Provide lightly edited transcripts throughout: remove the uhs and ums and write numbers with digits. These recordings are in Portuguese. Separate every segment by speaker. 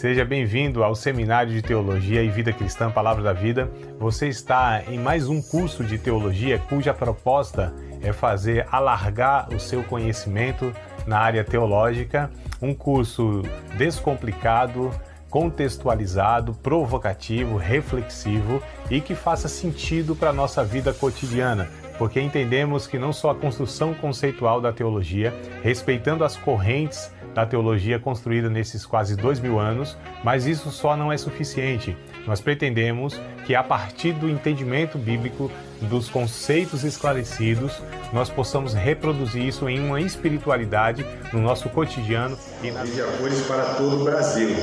Speaker 1: Seja bem-vindo ao Seminário de Teologia e Vida Cristã Palavra da Vida. Você está em mais um curso de teologia cuja proposta é fazer alargar o seu conhecimento na área teológica, um curso descomplicado, contextualizado, provocativo, reflexivo e que faça sentido para a nossa vida cotidiana, porque entendemos que não só a construção conceitual da teologia, respeitando as correntes da teologia construída nesses quase 2000 anos, mas isso só não é suficiente. Nós pretendemos que a partir do entendimento bíblico, dos conceitos esclarecidos, nós possamos reproduzir isso em uma espiritualidade no nosso cotidiano.
Speaker 2: E de apoios para todo o Brasil.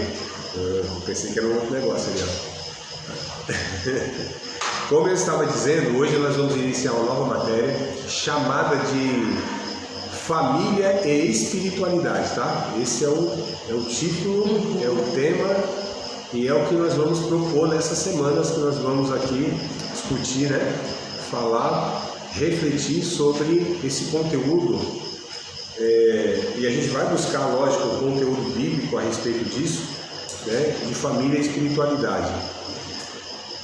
Speaker 2: Eu pensei que era um outro negócio ali, ó. Como eu estava dizendo, hoje nós vamos iniciar uma nova matéria chamada de Família e Espiritualidade, tá? Esse é o título, é o tema e é o que nós vamos propor nessas semanas que nós vamos aqui discutir, né? Falar, refletir sobre esse conteúdo e a gente vai buscar, lógico, o conteúdo bíblico a respeito disso, né? De família e espiritualidade.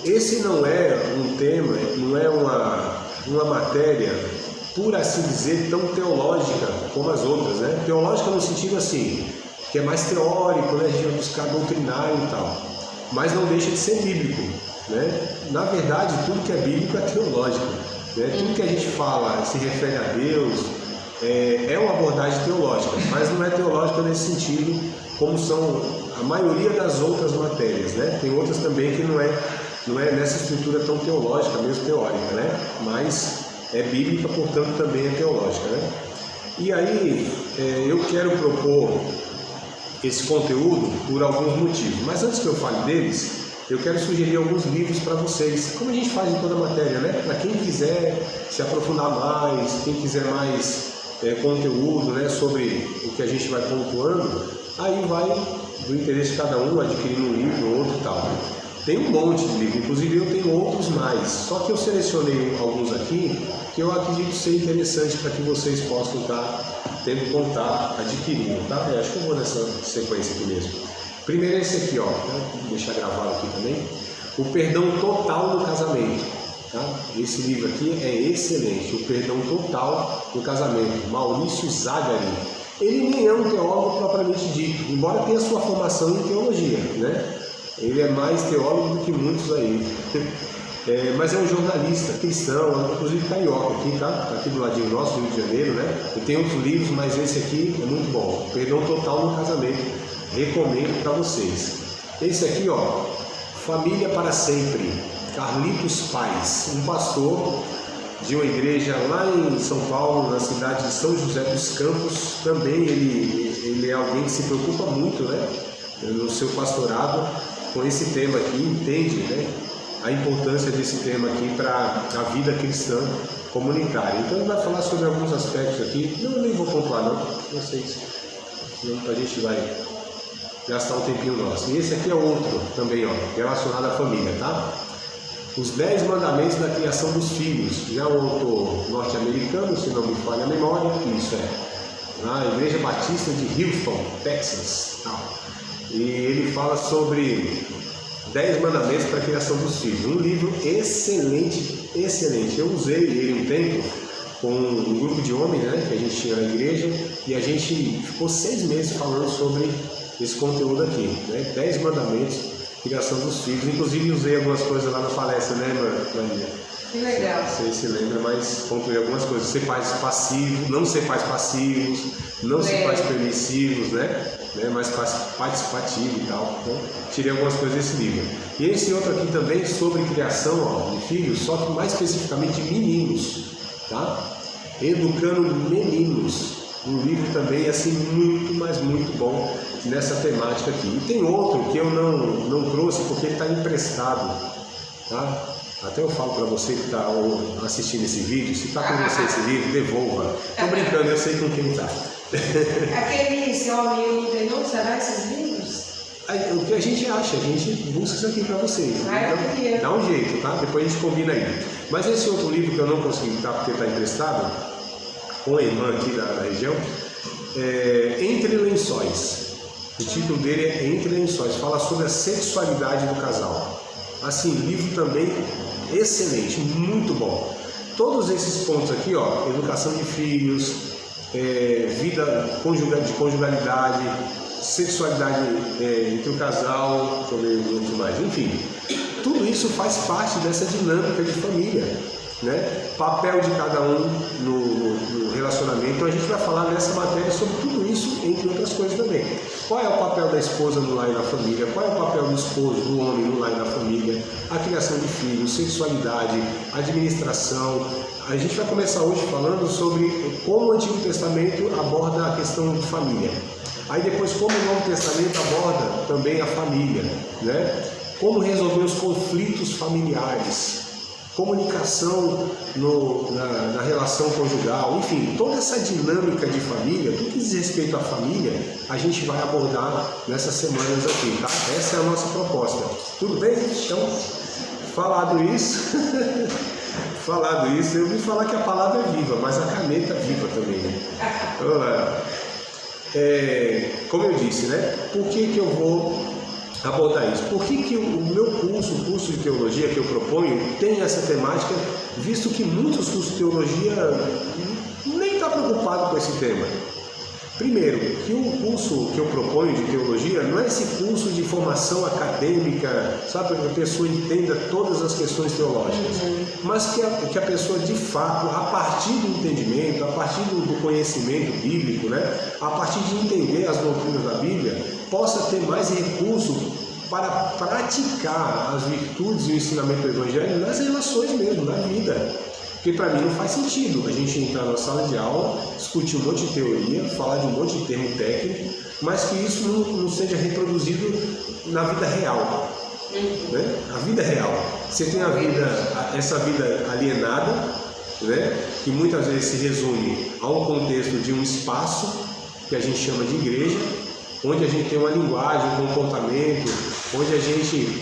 Speaker 2: Esse não é um tema, não é uma matéria, por assim dizer, tão teológica como as outras, né? Teológica no sentido assim, que é mais teórico, né? A gente vai buscar doutrinário e tal, mas não deixa de ser bíblico, né? Na verdade, tudo que é bíblico é teológico, né? Tudo que a gente fala se refere a Deus, é uma abordagem teológica, mas não é teológica nesse sentido, como são a maioria das outras matérias, né? Tem outras também que não é nessa estrutura tão teológica, mesmo teórica, né? Mas é bíblica, portanto também é teológica, né? E aí eu quero propor esse conteúdo por alguns motivos, mas antes que eu fale deles, eu quero sugerir alguns livros para vocês, como a gente faz em toda a matéria, né? Para quem quiser se aprofundar mais, quem quiser mais conteúdo, né, sobre o que a gente vai pontuando, aí vai do interesse de cada um, adquirindo um livro ou outro e tal. Tem um monte de livros, inclusive eu tenho outros mais, só que eu selecionei alguns aqui que eu acredito ser interessante para que vocês possam estar tendo contato, adquirindo, tá? Eu acho que eu vou nessa sequência aqui mesmo. Primeiro é esse aqui, ó, vou deixar gravado aqui também, O Perdão Total no Casamento, tá? Esse livro aqui é excelente, O Perdão Total no Casamento, Maurício Zagari. Ele nem é um teólogo propriamente dito, embora tenha sua formação em teologia, né? Ele é mais teólogo do que muitos aí. Mas é um jornalista cristão, inclusive carioca aqui, tá? Aqui do ladinho nosso, do Rio de Janeiro, né? E tem outros livros, mas esse aqui é muito bom. Perdão Total no Casamento. Recomendo para vocês. Esse aqui, ó, Família para Sempre. Carlitos Paes, um pastor de uma igreja lá em São Paulo, na cidade de São José dos Campos. Também ele é alguém que se preocupa muito, né, no seu pastorado com esse tema aqui, entende, né, a importância desse tema aqui para a vida cristã comunitária. Então ele vai falar sobre alguns aspectos aqui, eu nem vou pontuar não, vocês, senão a gente vai gastar um tempinho nosso. E esse aqui é outro também, ó, relacionado à família, tá? Os 10 Mandamentos da Criação dos Filhos, já um autor norte-americano, se não me falha a memória, isso na Igreja Batista de Houston, Texas, tal. E ele fala sobre 10 mandamentos para a criação dos filhos. Um livro excelente, excelente. Eu usei ele um tempo com um grupo de homens, né, que a gente tinha na igreja, e a gente ficou 6 meses falando sobre esse conteúdo aqui, né? 10 mandamentos, criação dos filhos. Inclusive usei algumas coisas lá na palestra, né, Maria?
Speaker 3: Que legal.
Speaker 2: Você se lembra, mas concluí algumas coisas. Ser pais passivos, não ser pais passivos, não ser pais permissivos, né? Mais participativo e tal. Então, tirei algumas coisas desse livro. E esse outro aqui também sobre criação, ó, de filhos, só que mais especificamente de meninos, tá? Educando Meninos. Um livro também assim muito, mas muito bom nessa temática aqui. E tem outro que eu não trouxe porque ele está emprestado, tá? Até eu falo para você que está assistindo esse vídeo, se está com você esse livro, devolva. Tô brincando, eu sei com quem está.
Speaker 3: Aquele seu amigo não será esses livros?
Speaker 2: O que a gente acha, a gente busca isso aqui para vocês. Então, dá um jeito, tá? Depois a gente combina aí. Mas esse outro livro que eu não consegui estar porque está emprestado, com a irmã aqui da região, Entre Lençóis. O título dele é Entre Lençóis, fala sobre a sexualidade do casal. Assim, livro também excelente, muito bom. Todos esses pontos aqui, ó, educação de filhos, vida de conjugalidade, sexualidade entre o casal, deixa eu ver os outros mais, enfim, tudo isso faz parte dessa dinâmica de família, né? Papel de cada um no relacionamento. Então a gente vai falar nessa matéria sobre tudo isso, entre outras coisas também. Qual é o papel da esposa no lar e na família? Qual é o papel do esposo, do homem no lar e na família? A criação de filhos, sexualidade, administração. A gente vai começar hoje falando sobre como o Antigo Testamento aborda a questão de família. Aí depois como o Novo Testamento aborda também a família, né? Como resolver os conflitos familiares, comunicação na relação conjugal, enfim, toda essa dinâmica de família, tudo que diz respeito à família, a gente vai abordar nessas semanas aqui, tá? Essa é a nossa proposta. Tudo bem? Então, falado isso, eu ouvi falar que a palavra é viva, mas a caneta é viva também, né? Vamos lá. Como eu disse, né? Por que eu vou abordar isso? Por que o meu curso, o curso de teologia que eu proponho, tem essa temática, visto que muitos cursos de teologia nem estão preocupados com esse tema? Primeiro, que o curso que eu proponho de teologia não é esse curso de formação acadêmica, sabe, para que a pessoa entenda todas as questões teológicas, mas que a pessoa de fato, a partir do entendimento, a partir do conhecimento bíblico, né, a partir de entender as doutrinas da Bíblia, possa ter mais recurso para praticar as virtudes e o ensinamento do Evangelho nas relações mesmo, na vida. Porque para mim não faz sentido a gente entrar na sala de aula, discutir um monte de teoria, falar de um monte de termo técnico, mas que isso não seja reproduzido na vida real. Né? A vida real. Você tem essa vida alienada, né? Que muitas vezes se resume a um contexto de um espaço que a gente chama de igreja, onde a gente tem uma linguagem, um comportamento, onde a gente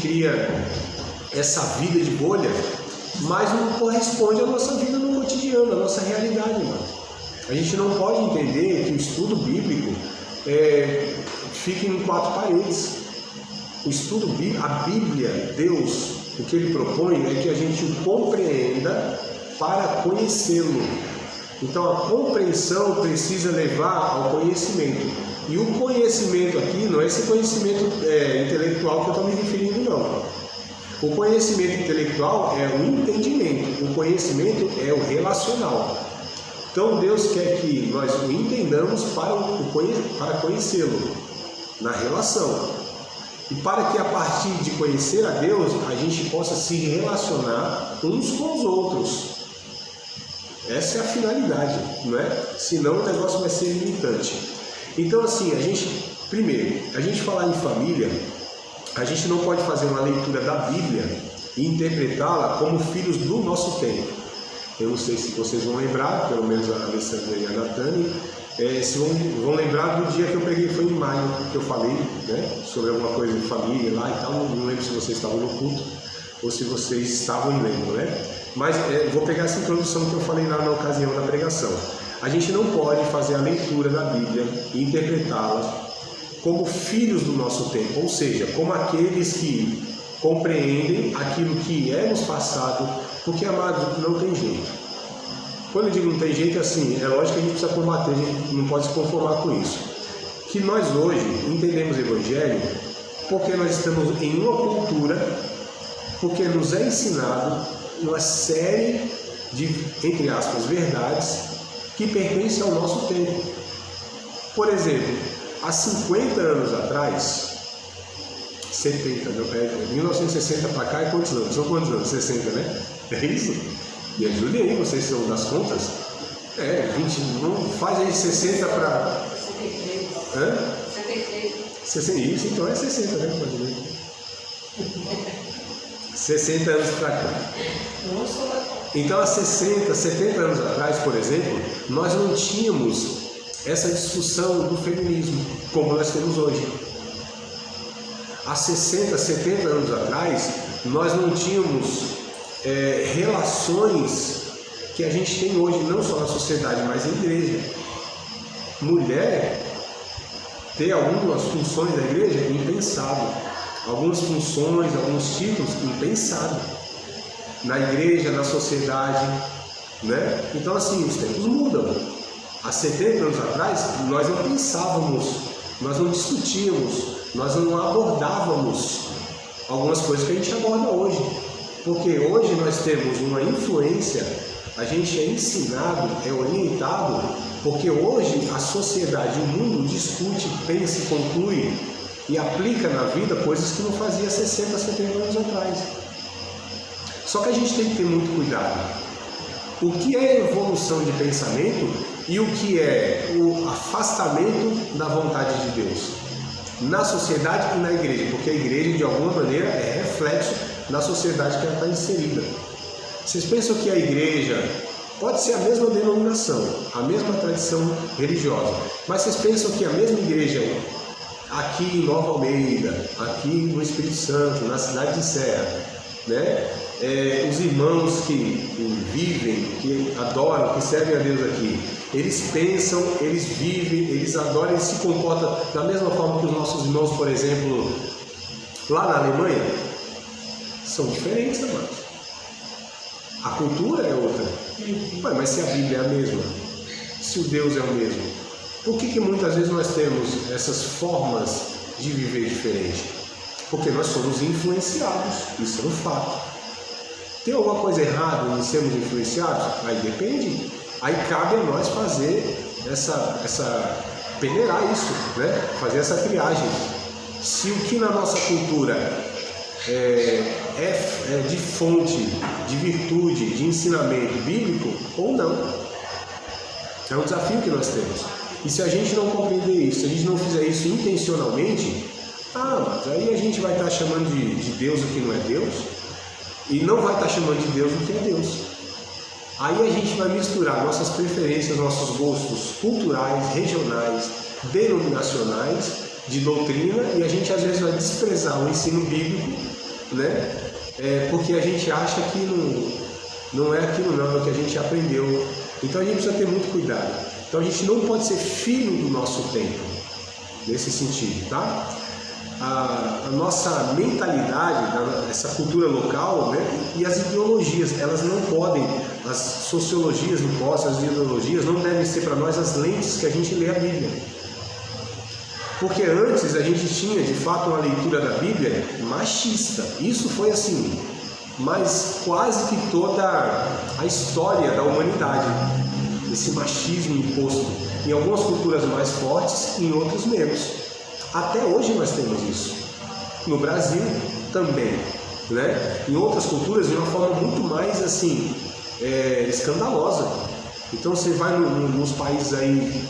Speaker 2: cria essa vida de bolha, mas não corresponde à nossa vida no cotidiano, à nossa realidade, mano. A gente não pode entender que o estudo bíblico fique em quatro paredes. O estudo bíblico, a Bíblia, Deus, o que Ele propõe é que a gente o compreenda para conhecê-lo. Então a compreensão precisa levar ao conhecimento. E o conhecimento aqui não é esse conhecimento intelectual que eu estou me referindo, não. O conhecimento intelectual é o entendimento, o conhecimento é o relacional. Então Deus quer que nós o entendamos para conhecê-lo, na relação. E para que a partir de conhecer a Deus, a gente possa se relacionar uns com os outros. Essa é a finalidade, não é? Senão o negócio vai ser limitante. Então assim, primeiro, a gente falar em família, a gente não pode fazer uma leitura da Bíblia e interpretá-la como filhos do nosso tempo. Eu não sei se vocês vão lembrar, pelo menos a Alessandra e a Natane, se vão lembrar do dia que eu preguei, foi em maio, que eu falei, né, sobre alguma coisa de família lá e tal. Não lembro se vocês estavam no culto ou se vocês estavam e lembram, né? Mas vou pegar essa introdução que eu falei lá na ocasião da pregação. A gente não pode fazer a leitura da Bíblia e interpretá-la como filhos do nosso tempo, ou seja, como aqueles que compreendem aquilo que é nos passado, porque, amados, não tem jeito. Quando eu digo não tem jeito, assim, é lógico que a gente precisa combater, a gente não pode se conformar com isso. Que nós hoje entendemos o Evangelho porque nós estamos em uma cultura, porque nos é ensinado uma série de, entre aspas, verdades que pertencem ao nosso tempo. Por exemplo, há 50 anos atrás, 1960 para cá é quantos anos? São quantos anos? 60, né? É isso? Me ajudem aí, vocês são das contas? 20, não faz aí 60 para...
Speaker 3: 63.
Speaker 2: Hã?
Speaker 3: 63.
Speaker 2: 60, isso, então é 60, né? 60 anos para cá. Então, há 60, 70 anos atrás, por exemplo, nós não tínhamos essa discussão do feminismo, como nós temos hoje. Há 60, 70 anos atrás, nós não tínhamos relações que a gente tem hoje, não só na sociedade, mas na igreja. mulher ter algumas funções da igreja impensado. Algumas funções, alguns títulos impensado. Na igreja, na sociedade, né? Então assim, os tempos mudam. Há 70 anos atrás, nós não pensávamos, nós não discutíamos, nós não abordávamos algumas coisas que a gente aborda hoje. Porque hoje nós temos uma influência, a gente é ensinado, é orientado, porque hoje a sociedade, o mundo discute, pensa, conclui e aplica na vida coisas que não fazia 60, 70 anos atrás. Só que a gente tem que ter muito cuidado. O que é evolução de pensamento e o que é o afastamento da vontade de Deus na sociedade e na igreja, porque a igreja de alguma maneira é reflexo da sociedade que ela está inserida. Vocês pensam que a igreja pode ser a mesma denominação, a mesma tradição religiosa, mas vocês pensam que a mesma igreja aqui em Nova Almeida, aqui no Espírito Santo, na cidade de Serra, né? Os irmãos que vivem, que adoram, que servem a Deus aqui, eles pensam, eles vivem, eles adoram, eles se comportam da mesma forma que os nossos irmãos, por exemplo, lá na Alemanha? São diferentes, amados. A cultura é outra. Mas se a Bíblia é a mesma, se o Deus é o mesmo, por que muitas vezes nós temos essas formas de viver diferente? Porque nós somos influenciados, isso é um fato. Tem alguma coisa errada em sermos influenciados? Aí depende. Aí cabe a nós fazer peneirar isso, né? Fazer essa triagem. Se o que na nossa cultura é de fonte, de virtude, de ensinamento bíblico ou não. É um desafio que nós temos. E se a gente não compreender isso, se a gente não fizer isso intencionalmente, mas aí a gente vai estar chamando de Deus o que não é Deus, e não vai estar chamando de Deus o que é Deus. Aí a gente vai misturar nossas preferências, nossos gostos culturais, regionais, denominacionais, de doutrina, e a gente às vezes vai desprezar o ensino bíblico, né? Porque a gente acha que não é aquilo não, é o que a gente aprendeu. Então a gente precisa ter muito cuidado. Então a gente não pode ser filho do nosso tempo, nesse sentido, tá? A nossa mentalidade, essa cultura local, né? E as ideologias, elas não podem, as sociologias impostas, as ideologias não devem ser para nós as lentes que a gente lê a Bíblia. Porque antes a gente tinha de fato uma leitura da Bíblia machista. Isso foi assim, mas quase que toda a história da humanidade, esse machismo imposto em algumas culturas mais fortes e em outras menos. Até hoje nós temos isso. No Brasil também, né? Em outras culturas de uma forma muito mais assim escandalosa. Então você vai nos países aí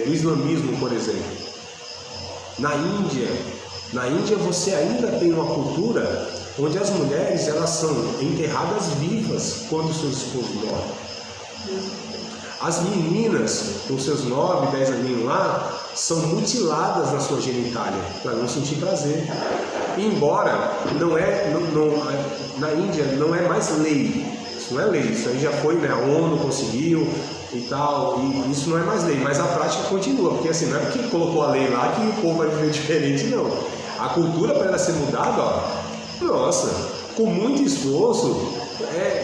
Speaker 2: do islamismo, por exemplo. Na Índia você ainda tem uma cultura onde as mulheres elas são enterradas vivas quando seus esposos morrem. As meninas, com seus 9, 10 aninhos lá, são mutiladas na sua genitália para não sentir prazer. Embora na Índia não é mais lei, isso não é lei, isso aí já foi, né? A ONU conseguiu e tal, e isso não é mais lei, mas a prática continua, porque assim, não é porque colocou a lei lá que o povo vai viver diferente, não. A cultura para ela ser mudada, nossa, com muito esforço,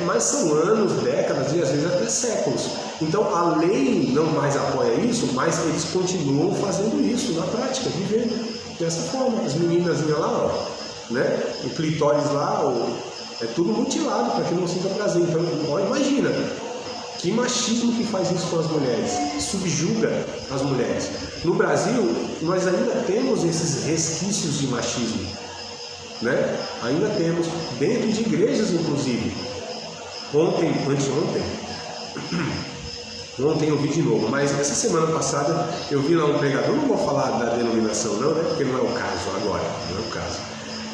Speaker 2: mas são anos, décadas e às vezes até séculos. Então a lei não mais apoia isso, mas eles continuam fazendo isso na prática, vivendo dessa forma. As meninas lá, né? O clitóris lá, é tudo mutilado para que não sinta prazer. Então, imagina que machismo que faz isso com as mulheres, subjuga as mulheres. No Brasil, nós ainda temos esses resquícios de machismo, né? Ainda temos, dentro de igrejas inclusive. Ontem eu vi de novo, mas essa semana passada eu vi lá um pregador, não vou falar da denominação não, né? Porque não é o caso agora, não é o caso.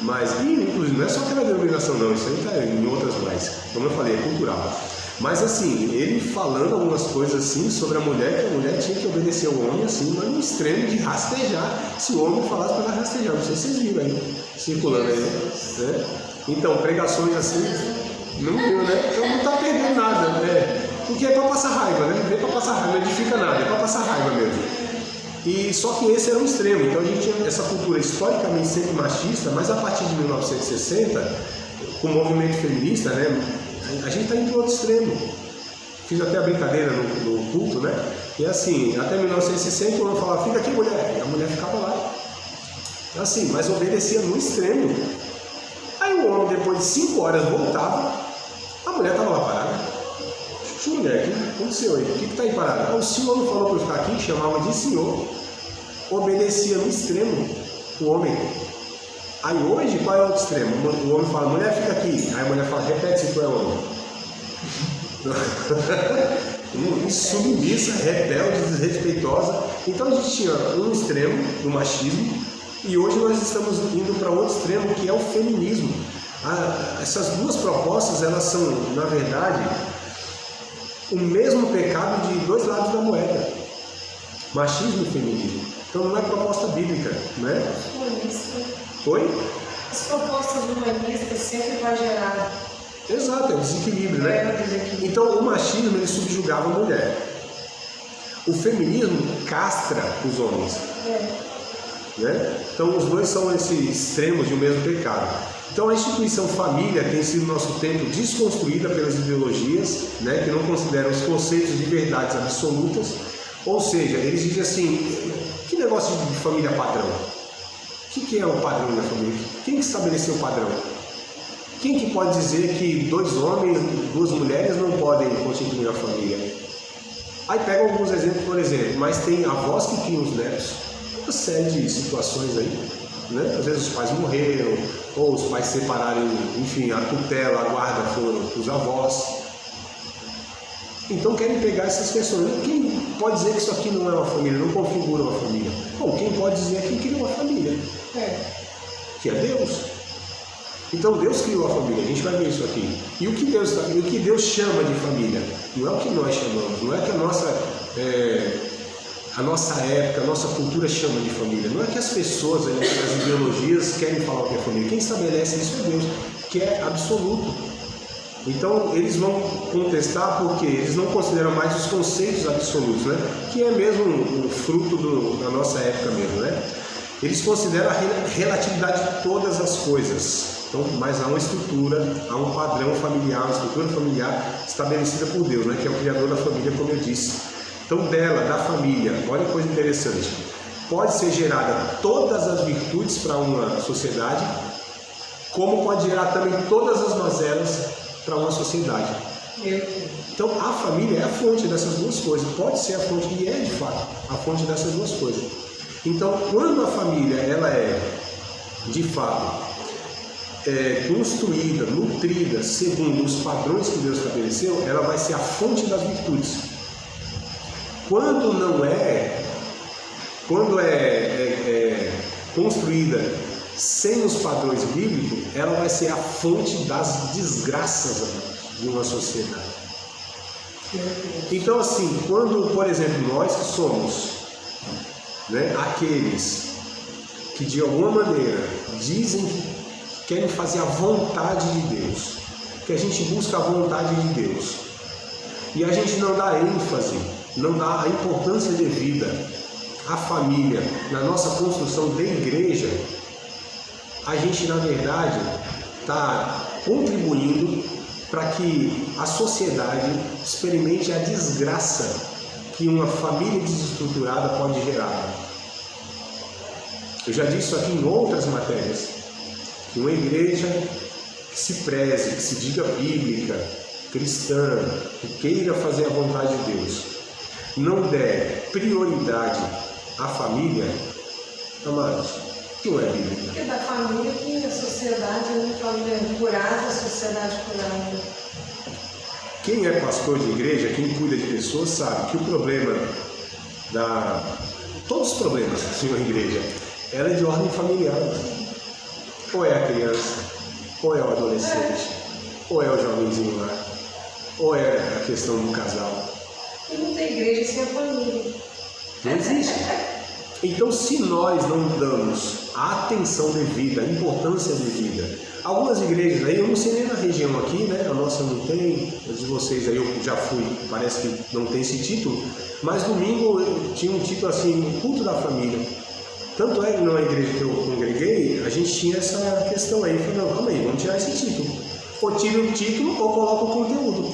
Speaker 2: Mas, inclusive, não é só aquela denominação não, isso aí está em outras mais, como eu falei, é cultural. Mas assim, ele falando algumas coisas assim sobre a mulher, que a mulher tinha que obedecer ao homem assim, mas no extremo de rastejar, se o homem falasse para ela rastejar, não sei se vocês viram aí, circulando aí, né? Então, pregações assim, não viu, né? Então não está perdendo nada, né? Porque é para passar raiva, né? Não é para passar raiva, não edifica nada, é para passar raiva mesmo. E só que esse era um extremo. Então a gente tinha essa cultura historicamente sempre machista, mas a partir de 1960, com o movimento feminista, né? A gente está indo para o outro extremo. Fiz até a brincadeira no culto, né? E assim, até 1960 o homem falava, fica aqui, mulher. E a mulher ficava lá. Assim, mas obedecia no extremo. Aí o homem, depois de 5 horas, voltava, a mulher estava lá parada. Mulher, o que aconteceu aí? O que está aí parado? O senhor não falou para eu ficar aqui, chamava de senhor. Obedecia no extremo o homem. Aí hoje, qual é o outro extremo? O homem fala, mulher, fica aqui. Aí a mulher fala, repete se tu é homem. Submissa, rebelde, desrespeitosa. Então a gente tinha um extremo do machismo e hoje nós estamos indo para outro extremo, que é o feminismo. Essas duas propostas, elas são, na verdade, o mesmo pecado de 2 lados da moeda, machismo e feminismo. Então não é proposta bíblica, né? Oi?
Speaker 3: As propostas humanistas sempre vai gerar.
Speaker 2: Exato, é o desequilíbrio, né? Então o machismo, ele subjugava a mulher. O feminismo castra os homens. Né? Então os dois são esses extremos de um mesmo pecado. Então a instituição família tem sido no nosso tempo desconstruída pelas ideologias, né, que não consideram os conceitos de verdades absolutas, ou seja, eles dizem assim, que negócio de família padrão? O que é o padrão da família? Quem que estabeleceu o padrão? Quem que pode dizer que 2 homens, 2 mulheres não podem constituir a família? Aí pega alguns exemplos, por exemplo, mas tem avós que criam os netos, uma série de situações aí. Né? Às vezes os pais morreram, ou os pais separaram, enfim, a tutela, a guarda foram os avós. Então querem pegar essas questões. Quem pode dizer que isso aqui não é uma família, não configura uma família? Bom, quem pode dizer é quem criou a família? Que é Deus. Então Deus criou a família, a gente vai ver isso aqui. E o que Deus chama de família? Não é o que nós chamamos, não é que a nossa época, a nossa cultura chama de família. Não é que as pessoas, as ideologias querem falar o que é família. Quem estabelece isso é Deus, que é absoluto. Então eles vão contestar porque eles não consideram mais os conceitos absolutos, né? Que é mesmo um fruto da nossa época mesmo, né? Eles consideram a relatividade de todas as coisas. Então, mas há uma estrutura, há um padrão familiar, uma estrutura familiar estabelecida por Deus, né? Que é o Criador da família, como eu disse. Então, da família, olha que coisa interessante, pode ser gerada todas as virtudes para uma sociedade, como pode gerar também todas as mazelas para uma sociedade. Então, a família é a fonte dessas duas coisas, pode ser a fonte, e é de fato a fonte dessas duas coisas. Então, quando a família ela é, de fato, construída, nutrida, segundo os padrões que Deus estabeleceu, ela vai ser a fonte das virtudes. Quando é construída sem os padrões bíblicos, ela vai ser a fonte das desgraças de uma sociedade. Então, assim, quando, por exemplo, nós que somos, né, aqueles que de alguma maneira dizem que querem fazer a vontade de Deus, que a gente busca a vontade de Deus, e a gente não dá ênfase, não dá a importância devida à família na nossa construção de igreja, a gente, na verdade, está contribuindo para que a sociedade experimente a desgraça que uma família desestruturada pode gerar. Eu já disse isso aqui em outras matérias, que uma igreja que se preze, que se diga bíblica, cristã, que queira fazer a vontade de Deus, não der prioridade à família, amados, não é bíblica.
Speaker 3: Porque da família que a sociedade, uma família curada, a sociedade curada.
Speaker 2: Quem é pastor de igreja, quem cuida de pessoas, sabe que o problema todos os problemas de uma igreja, ela é de ordem familiar. Ou é a criança, ou é o adolescente, ou é o jovenzinho lá, ou é a questão do casal.
Speaker 3: E não tem igreja sem a família.
Speaker 2: Não existe. Então, se nós não damos a atenção devida, a importância devida. Algumas igrejas aí, eu não sei nem na região aqui, né? A nossa não tem, a de vocês aí eu já fui, parece que não tem esse título, mas domingo tinha um título assim, culto da família. Tanto é que na igreja que eu congreguei, a gente tinha essa questão aí, eu falei, não, calma aí, vamos tirar esse título. Ou tira o título ou coloca o conteúdo.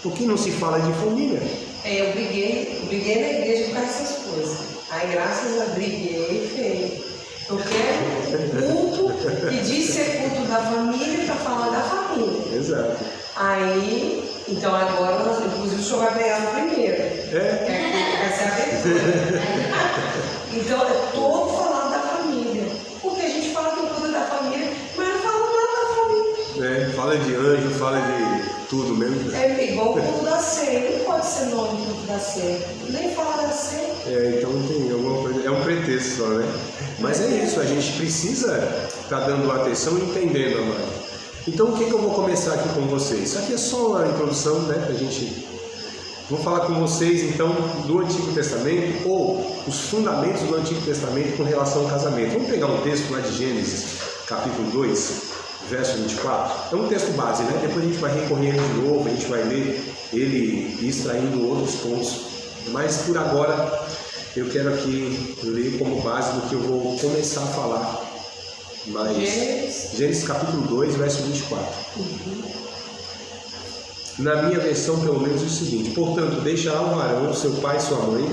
Speaker 2: Porque não se fala de família.
Speaker 3: Eu briguei na igreja por causa dessas coisas. Aí graças a briguei, feio. Eu quero culto e disse ser culto da família para falar da família.
Speaker 2: Exato.
Speaker 3: Aí, então agora, inclusive o senhor vai ganhar no primeiro. Essa é a abertura. Então é todo falando da família. Porque a gente fala que cuida da família, mas não fala nada da família.
Speaker 2: Fala de anjo, fala de tudo mesmo.
Speaker 3: É igual o culto da ceia, não pode ser nome do culto da ceia. Nem fala da ceia.
Speaker 2: Então tem alguma coisa, é um pretexto só, né? Mas é isso, a gente precisa estar dando atenção e entendendo, amado. Então o que eu vou começar aqui com vocês? Isso aqui é só uma introdução, né? Pra gente. Vou falar com vocês então do Antigo Testamento ou os fundamentos do Antigo Testamento com relação ao casamento. Vamos pegar um texto lá de Gênesis, capítulo 2, verso 24. É um texto base, né? Depois a gente vai recorrer ele de novo, a gente vai ler ele extraindo outros pontos. Mas por agora eu quero aqui ler como base do que eu vou começar a falar. Mas Gênesis capítulo 2, verso 24. Na minha versão, pelo menos, é o seguinte: portanto, deixará o varão, seu pai e sua mãe,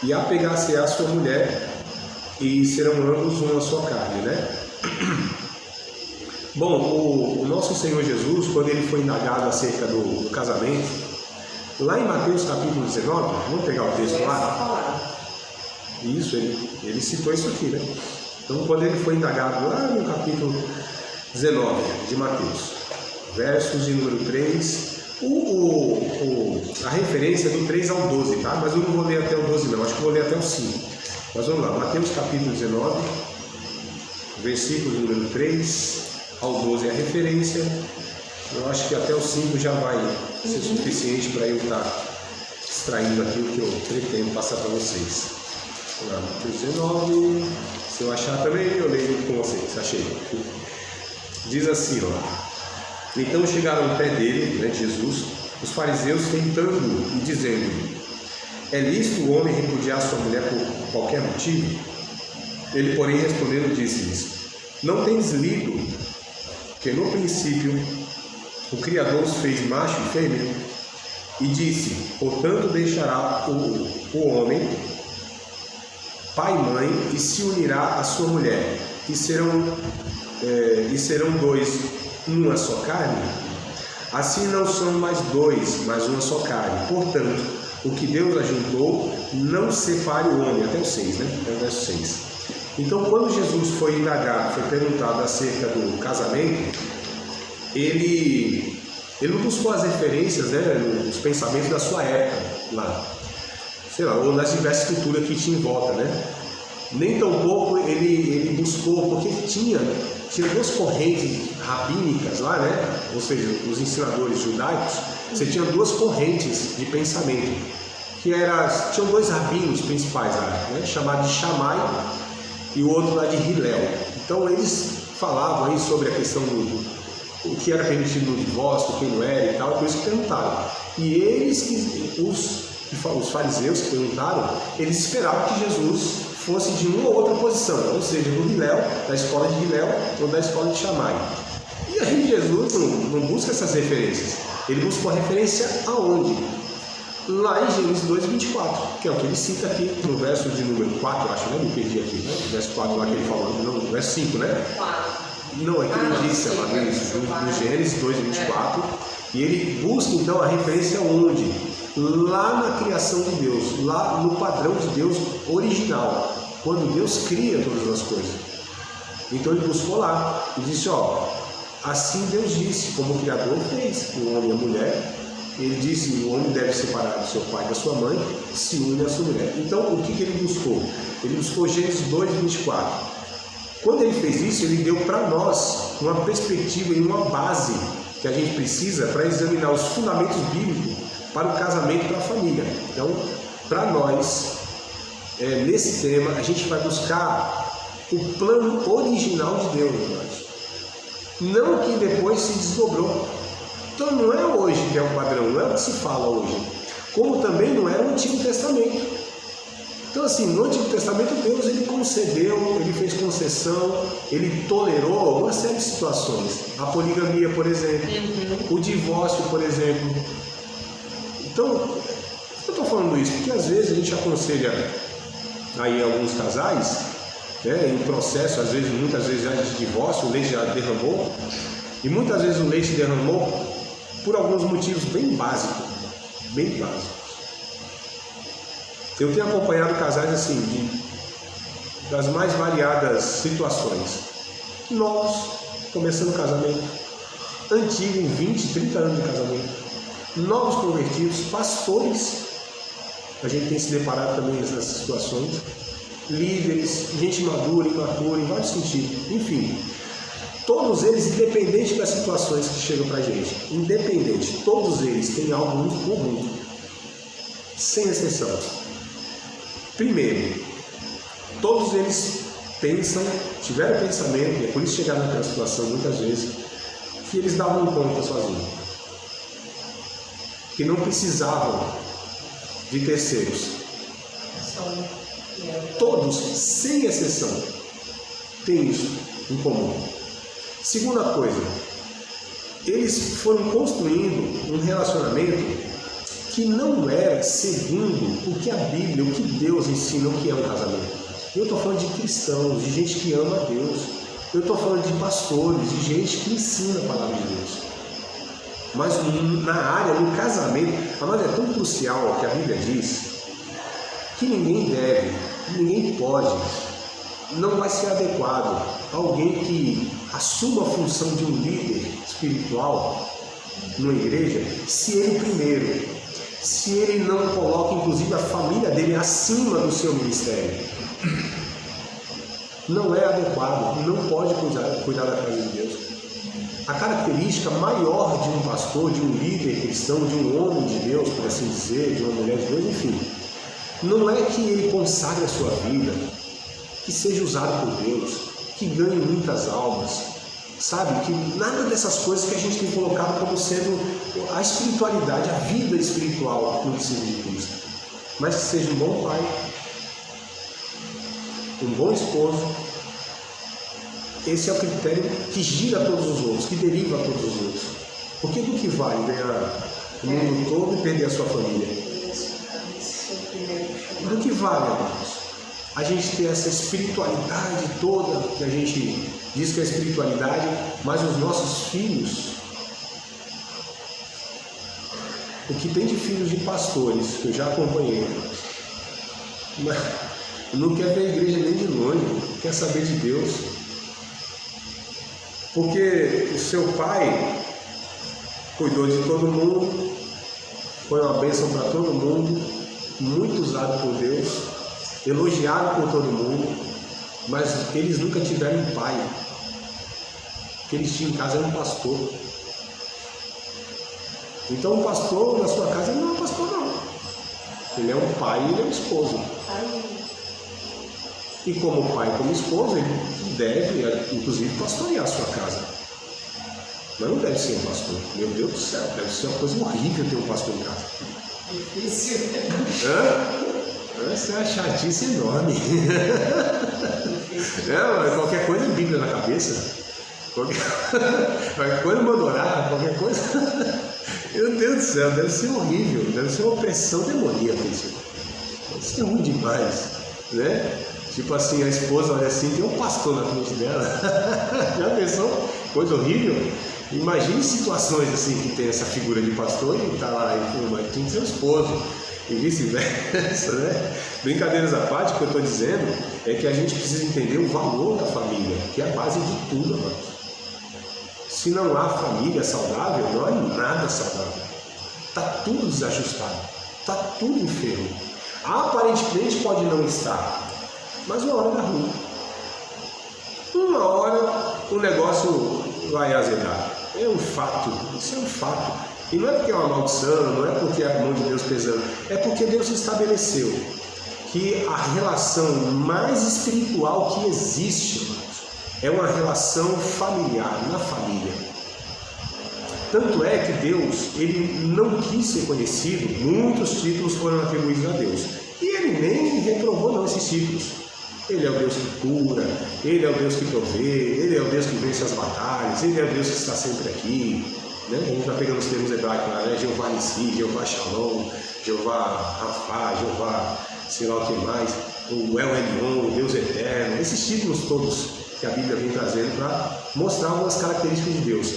Speaker 2: e apegar-se-á a sua mulher, e serão ambos uma só carne, né? Bom, o nosso Senhor Jesus, quando ele foi indagado acerca do casamento, lá em Mateus capítulo 19, vamos pegar o texto lá? Isso, ele citou isso aqui, né? Então, quando ele foi indagado lá no capítulo 19 de Mateus, versos de número 3, a referência é do 3 ao 12, tá? Mas eu não vou ler até o 12 não, acho que vou ler até o 5. Mas vamos lá, Mateus capítulo 19, versículo de número 3 ao 12 é a referência. Eu acho que até o 5 já vai ser suficiente para eu estar extraindo aqui o que eu pretendo passar para vocês. Vamos lá, Mateus 19, se eu achar também eu leio com vocês, achei. Diz assim, ó. Então chegaram ao pé dele, né, Jesus, os fariseus tentando e dizendo: é lícito o homem repudiar sua mulher por qualquer motivo? Ele, porém, respondendo, disse-lhes: não tendes lido que no princípio o Criador os fez macho e fêmea? E disse: portanto deixará o homem pai e mãe e se unirá à sua mulher, e serão dois uma só carne? Assim não são mais dois, mas uma só carne. Portanto, o que Deus ajuntou, não separe o homem. Até o 6, né? Até o verso 6. Então, quando Jesus foi indagado, foi perguntado acerca do casamento, ele não buscou as referências, né, os pensamentos da sua época lá, sei lá, ou nas diversas culturas que tinha em volta, né? Nem tampouco ele buscou, porque tinha duas correntes rabínicas lá, né? Ou seja, os ensinadores judaicos, você tinha duas correntes de pensamento, tinham dois rabinos principais lá, né? Chamado de Shammai e o outro lá de Hillel. Então eles falavam aí sobre a questão o que era permitido no divórcio, o que não era e tal, por isso que perguntaram. E os fariseus que perguntaram, eles esperavam que Jesus fosse de uma ou outra posição, ou seja, do Hillel, da escola de Hillel ou da escola de Shammai. E aí Jesus não busca essas referências. Ele buscou a referência aonde? Lá em Gênesis 2, 24, que é o que ele cita aqui no verso de número 4, acho, né? Me perdi aqui, né? O verso 4 lá que ele falou, não, no verso 5, né? 4. Não, é que ele disse, no Gênesis 2, 24, e ele busca então a referência onde? Lá na criação de Deus, lá no padrão de Deus original, quando Deus cria todas as coisas. Então ele buscou lá e disse, ó, assim Deus disse, como o Criador fez, o homem e a mulher. Ele disse, o homem deve separar do seu pai e da sua mãe, se une à sua mulher. Então o que ele buscou? Ele buscou Gênesis 2, 24. Quando ele fez isso, ele deu para nós uma perspectiva e uma base que a gente precisa para examinar os fundamentos bíblicos para o casamento e para a família. Então, para nós, nesse tema, a gente vai buscar o plano original de Deus, irmãos. Não que depois se desdobrou. Então não é hoje que é o padrão, não é o que se fala hoje. Como também não era o Antigo Testamento. Então assim, no Antigo Testamento Deus ele concedeu, ele fez concessão, ele tolerou uma série de situações. A poligamia, por exemplo, o divórcio, por exemplo. Então, eu estou falando isso porque às vezes a gente aconselha aí alguns casais, né, em processo, às vezes, muitas vezes já de divórcio, o leite já derramou, e muitas vezes o leite derramou por alguns motivos bem básicos, bem básicos. Eu tenho acompanhado casais assim, das mais variadas situações. Novos, começando o casamento, antigo, 20, 30 anos de casamento, novos convertidos, pastores, a gente tem se deparado também nessas situações, líderes, gente madura, imatura, em vários sentidos, enfim. Todos eles, independente das situações que chegam para a gente, independente, todos eles têm algo muito comum, sem exceção. Primeiro, todos eles pensam, tiveram pensamento, e é por isso que chegaram naquela situação muitas vezes, que eles davam conta sozinhos, que não precisavam de terceiros. Todos, sem exceção, têm isso em comum. Segunda coisa, eles foram construindo um relacionamento que não era segundo o que a Bíblia, o que Deus ensina, o que é um casamento. Eu estou falando de cristãos, de gente que ama a Deus. Eu estou falando de pastores, de gente que ensina a palavra de Deus. Mas na área, no casamento, mas é tão crucial o que a Bíblia diz, que ninguém deve, ninguém pode, não vai ser adequado alguém que assuma a função de um líder espiritual numa igreja, se ele primeiro, se ele não coloca inclusive a família dele acima do seu ministério. Não é adequado, não pode cuidar da casa de Deus. A característica maior de um pastor, de um líder cristão, de um homem de Deus, por assim dizer, de uma mulher de Deus, enfim, não é que ele consagre a sua vida, que seja usado por Deus, que ganhe muitas almas, sabe? Que nada dessas coisas que a gente tem colocado como sendo a espiritualidade, a vida espiritual no discípulo de Cristo, mas que seja um bom pai, um bom esposo. Esse é o critério que gira todos os outros, que deriva todos os outros. Porque do que vale ganhar o mundo todo e perder a sua família? Do que vale, amados, a gente ter essa espiritualidade toda, que a gente diz que é espiritualidade, mas os nossos filhos, o que tem de filhos de pastores, que eu já acompanhei, não quer ver a igreja nem de longe, quer saber de Deus. Porque o seu pai cuidou de todo mundo, foi uma bênção para todo mundo, muito usado por Deus, elogiado por todo mundo, mas eles nunca tiveram um pai. O que eles tinham em casa era um pastor. Então o pastor na sua casa não é um pastor não. Ele é um pai e ele é um esposo. E como pai e como esposo, ele deve, inclusive, pastorear a sua casa. Mas não deve ser um pastor. Meu Deus do céu, deve ser uma coisa horrível ter um pastor em casa.
Speaker 3: Difícil.
Speaker 2: Essa é uma chatice enorme. Qualquer coisa é Bíblia na cabeça. Qualquer coisa manda orar, qualquer coisa. Meu Deus do céu, deve ser horrível. Deve ser uma opressão demoníaca isso. Isso é ruim demais, né? Tipo assim, a esposa olha assim, tem um pastor na frente dela. Já pensou? Coisa horrível. Imagine situações assim que tem essa figura de pastor e tá lá, mas tem que ser o esposo. E vice-versa, né? Brincadeiras à parte, o que eu estou dizendo é que a gente precisa entender o valor da família, que é a base de tudo, amados. Se não há família saudável, não há nada saudável. Está tudo desajustado, está tudo enfermo. Aparentemente pode não estar, mas uma hora dá ruim. Uma hora o negócio vai azedar. É um fato, isso é um fato. E não é porque é uma maldição, não é porque é a mão de Deus pesando, é porque Deus estabeleceu que a relação mais espiritual que existe, irmãos, é uma relação familiar, na família. Tanto é que Deus, ele não quis ser conhecido, muitos títulos foram atribuídos a Deus. E ele nem reprovou não esses títulos. Ele é o Deus que cura, ele é o Deus que provê, ele é o Deus que vence as batalhas, ele é o Deus que está sempre aqui. Né? A gente está pegando os termos hebraicos lá, né? Jeová Nissi, Jeová Shalom, Jeová Rafá, Jeová sei lá o que mais, o El Elyon, o Deus Eterno, esses títulos todos que a Bíblia vem trazendo para mostrar algumas características de Deus.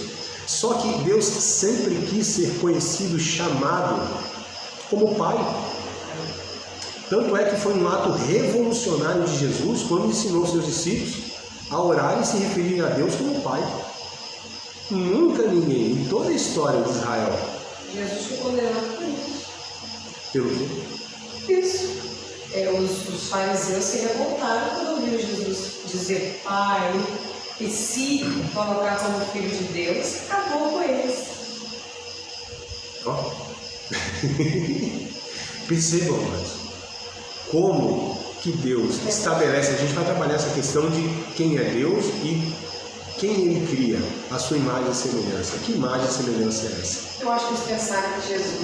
Speaker 2: Só que Deus sempre quis ser conhecido, chamado como Pai. Tanto é que foi um ato revolucionário de Jesus quando ensinou seus discípulos a orar e se referirem a Deus como Pai. Nunca ninguém, em toda a história de Israel.
Speaker 3: Jesus foi condenado por isso.
Speaker 2: Pelo quê?
Speaker 3: Isso. Os fariseus se revoltaram quando ouviram Jesus dizer Pai, e se colocar como filho de Deus, acabou com eles.
Speaker 2: Ó. Percebam, mas como que Deus estabelece, a gente vai trabalhar essa questão de quem é Deus e quem Ele cria, a sua imagem e semelhança. Que imagem e semelhança é essa?
Speaker 3: Eu acho que eles pensaram que Jesus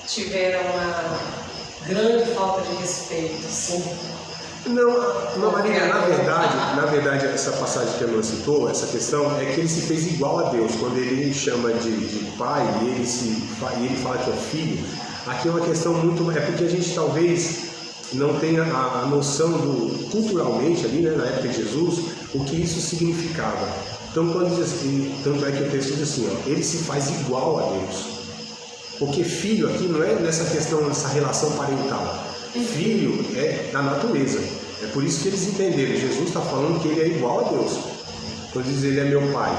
Speaker 3: tiveram uma grande falta de respeito, sim.
Speaker 2: Não, Maria, na verdade, essa passagem que a irmã citou, essa questão, é que ele se fez igual a Deus. Quando ele chama de pai e ele fala que é filho, aqui é uma questão muito... É porque a gente talvez não tenha a noção culturalmente ali, né, na época de Jesus, o que isso significava. Então, quando diz assim, tanto é que o texto diz assim, ó, ele se faz igual a Deus. Porque filho aqui não é nessa questão, nessa relação parental. Filho é da natureza. É por isso que eles entenderam. Jesus está falando que ele é igual a Deus. Quando diz ele é meu pai.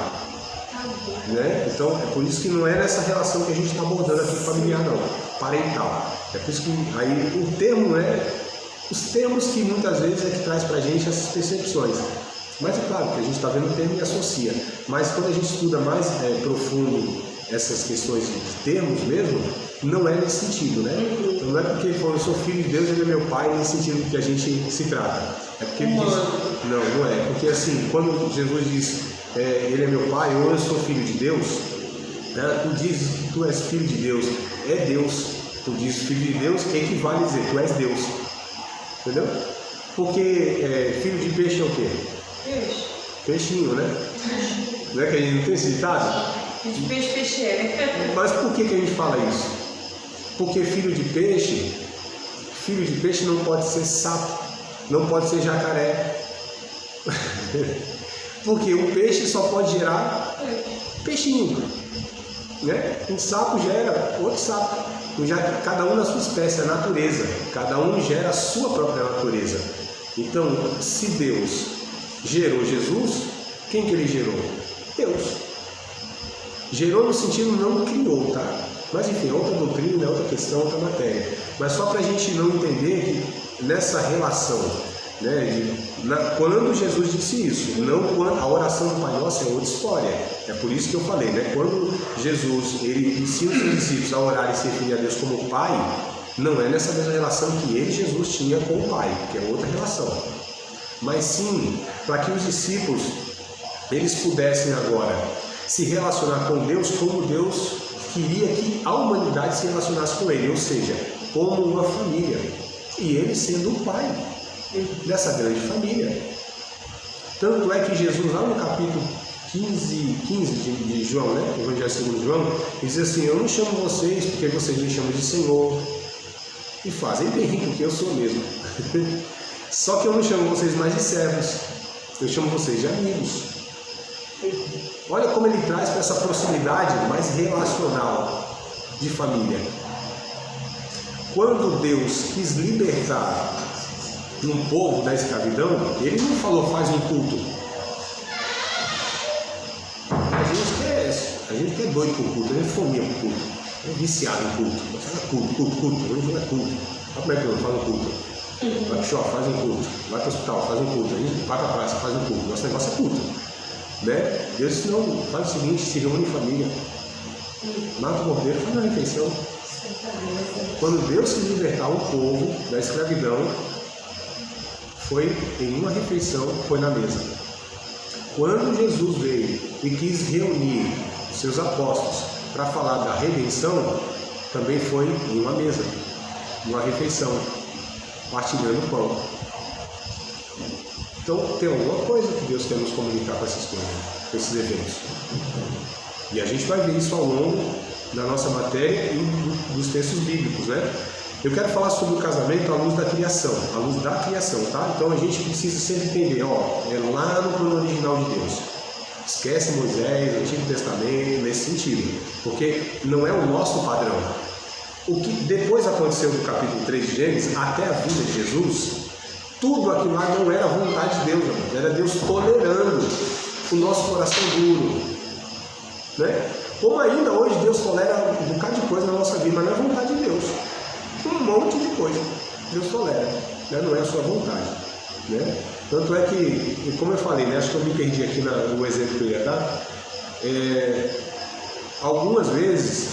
Speaker 2: Né? Então é por isso que não é nessa relação que a gente está abordando aqui familiar, não. Parental. É por isso que aí o termo os termos que muitas vezes é que traz para a gente essas percepções. Mas é claro que a gente está vendo o termo e associa. Mas quando a gente estuda mais profundo essas questões de termos mesmo, não é nesse sentido, né? Então, não é porque ele falou, eu sou filho de Deus, ele é meu pai, nesse sentido que a gente se trata. É porque ele diz, não é. Porque assim, quando Jesus diz, ele é meu pai, ou eu sou filho de Deus, né? Tu dizes que tu és filho de Deus, é Deus. Tu dizes filho de Deus, equivale a dizer, tu és Deus. Entendeu? Porque filho de peixe é o quê?
Speaker 3: Peixe.
Speaker 2: Peixinho, né? Não é que a gente não tem esse ditado?
Speaker 3: De peixe, peixe é.
Speaker 2: Mas por que a gente fala isso? Porque filho de peixe não pode ser sapo, não pode ser jacaré. Porque o peixe só pode gerar peixinho, né? Um sapo gera outro sapo. Cada um na sua espécie, a natureza. Cada um gera a sua própria natureza. Então, se Deus gerou Jesus, quem que ele gerou? Deus. Gerou no sentido não criou, tá? Mas enfim, outra doutrina, outra questão, outra matéria. Mas só para a gente não entender que nessa relação, né, quando Jesus disse isso, não quando a oração do Pai Nosso é outra história. É por isso que eu falei, né? Quando Jesus ele ensina os seus discípulos a orar e se referir a Deus como Pai, não é nessa mesma relação que ele, Jesus, tinha com o Pai, que é outra relação. Mas sim, para que os discípulos eles pudessem agora se relacionar com Deus como Deus queria que a humanidade se relacionasse com Ele, ou seja, como uma família. E Ele sendo o Pai dessa grande família. Tanto é que Jesus, lá no capítulo 15 de João, né? Evangelho segundo João, diz assim, eu não chamo vocês porque vocês me chamam de Senhor. E fazem bem, porque eu sou mesmo. Só que eu não chamo vocês mais de servos, eu chamo vocês de amigos. Olha como ele traz para essa proximidade mais relacional de família. Quando Deus quis libertar um povo da escravidão, ele não falou faz um culto. A gente que é doido com o culto, a gente fomia com o culto, é viciado em culto. Culto, hoje não é culto. Olha como é que eu falo culto. Vai pro shopping, faz um culto. Vai pro hospital, faz um culto. A gente vai pra praça, faz um culto. Nosso negócio é culto. Né? Deus disse, não, faz o seguinte, se reúne em família, mata o cordeiro, faz uma refeição, Quando Deus quis libertar o povo da escravidão, foi em uma refeição, foi na mesa. Quando Jesus veio e quis reunir seus apóstolos para falar da redenção, também foi em uma mesa, numa refeição, partilhando o pão. Então tem alguma coisa que Deus quer nos comunicar com essas coisas, com esses eventos. E a gente vai ver isso ao longo da nossa matéria e dos textos bíblicos, né? Eu quero falar sobre o casamento à luz da criação, tá? Então a gente precisa sempre entender, é lá no plano original de Deus. Esquece Moisés, Antigo Testamento, nesse sentido, porque não é o nosso padrão. O que depois aconteceu no capítulo 3 de Gênesis, até a vinda de Jesus, tudo aquilo lá não era vontade de Deus, era Deus tolerando o nosso coração duro, né? Como ainda hoje Deus tolera um bocado de coisa na nossa vida, mas não é vontade de Deus. Um monte de coisa Deus tolera, né? Não é a sua vontade, né? Tanto é que, como eu falei, né? Acho que eu me perdi aqui no exemplo que eu ia dar. Algumas vezes,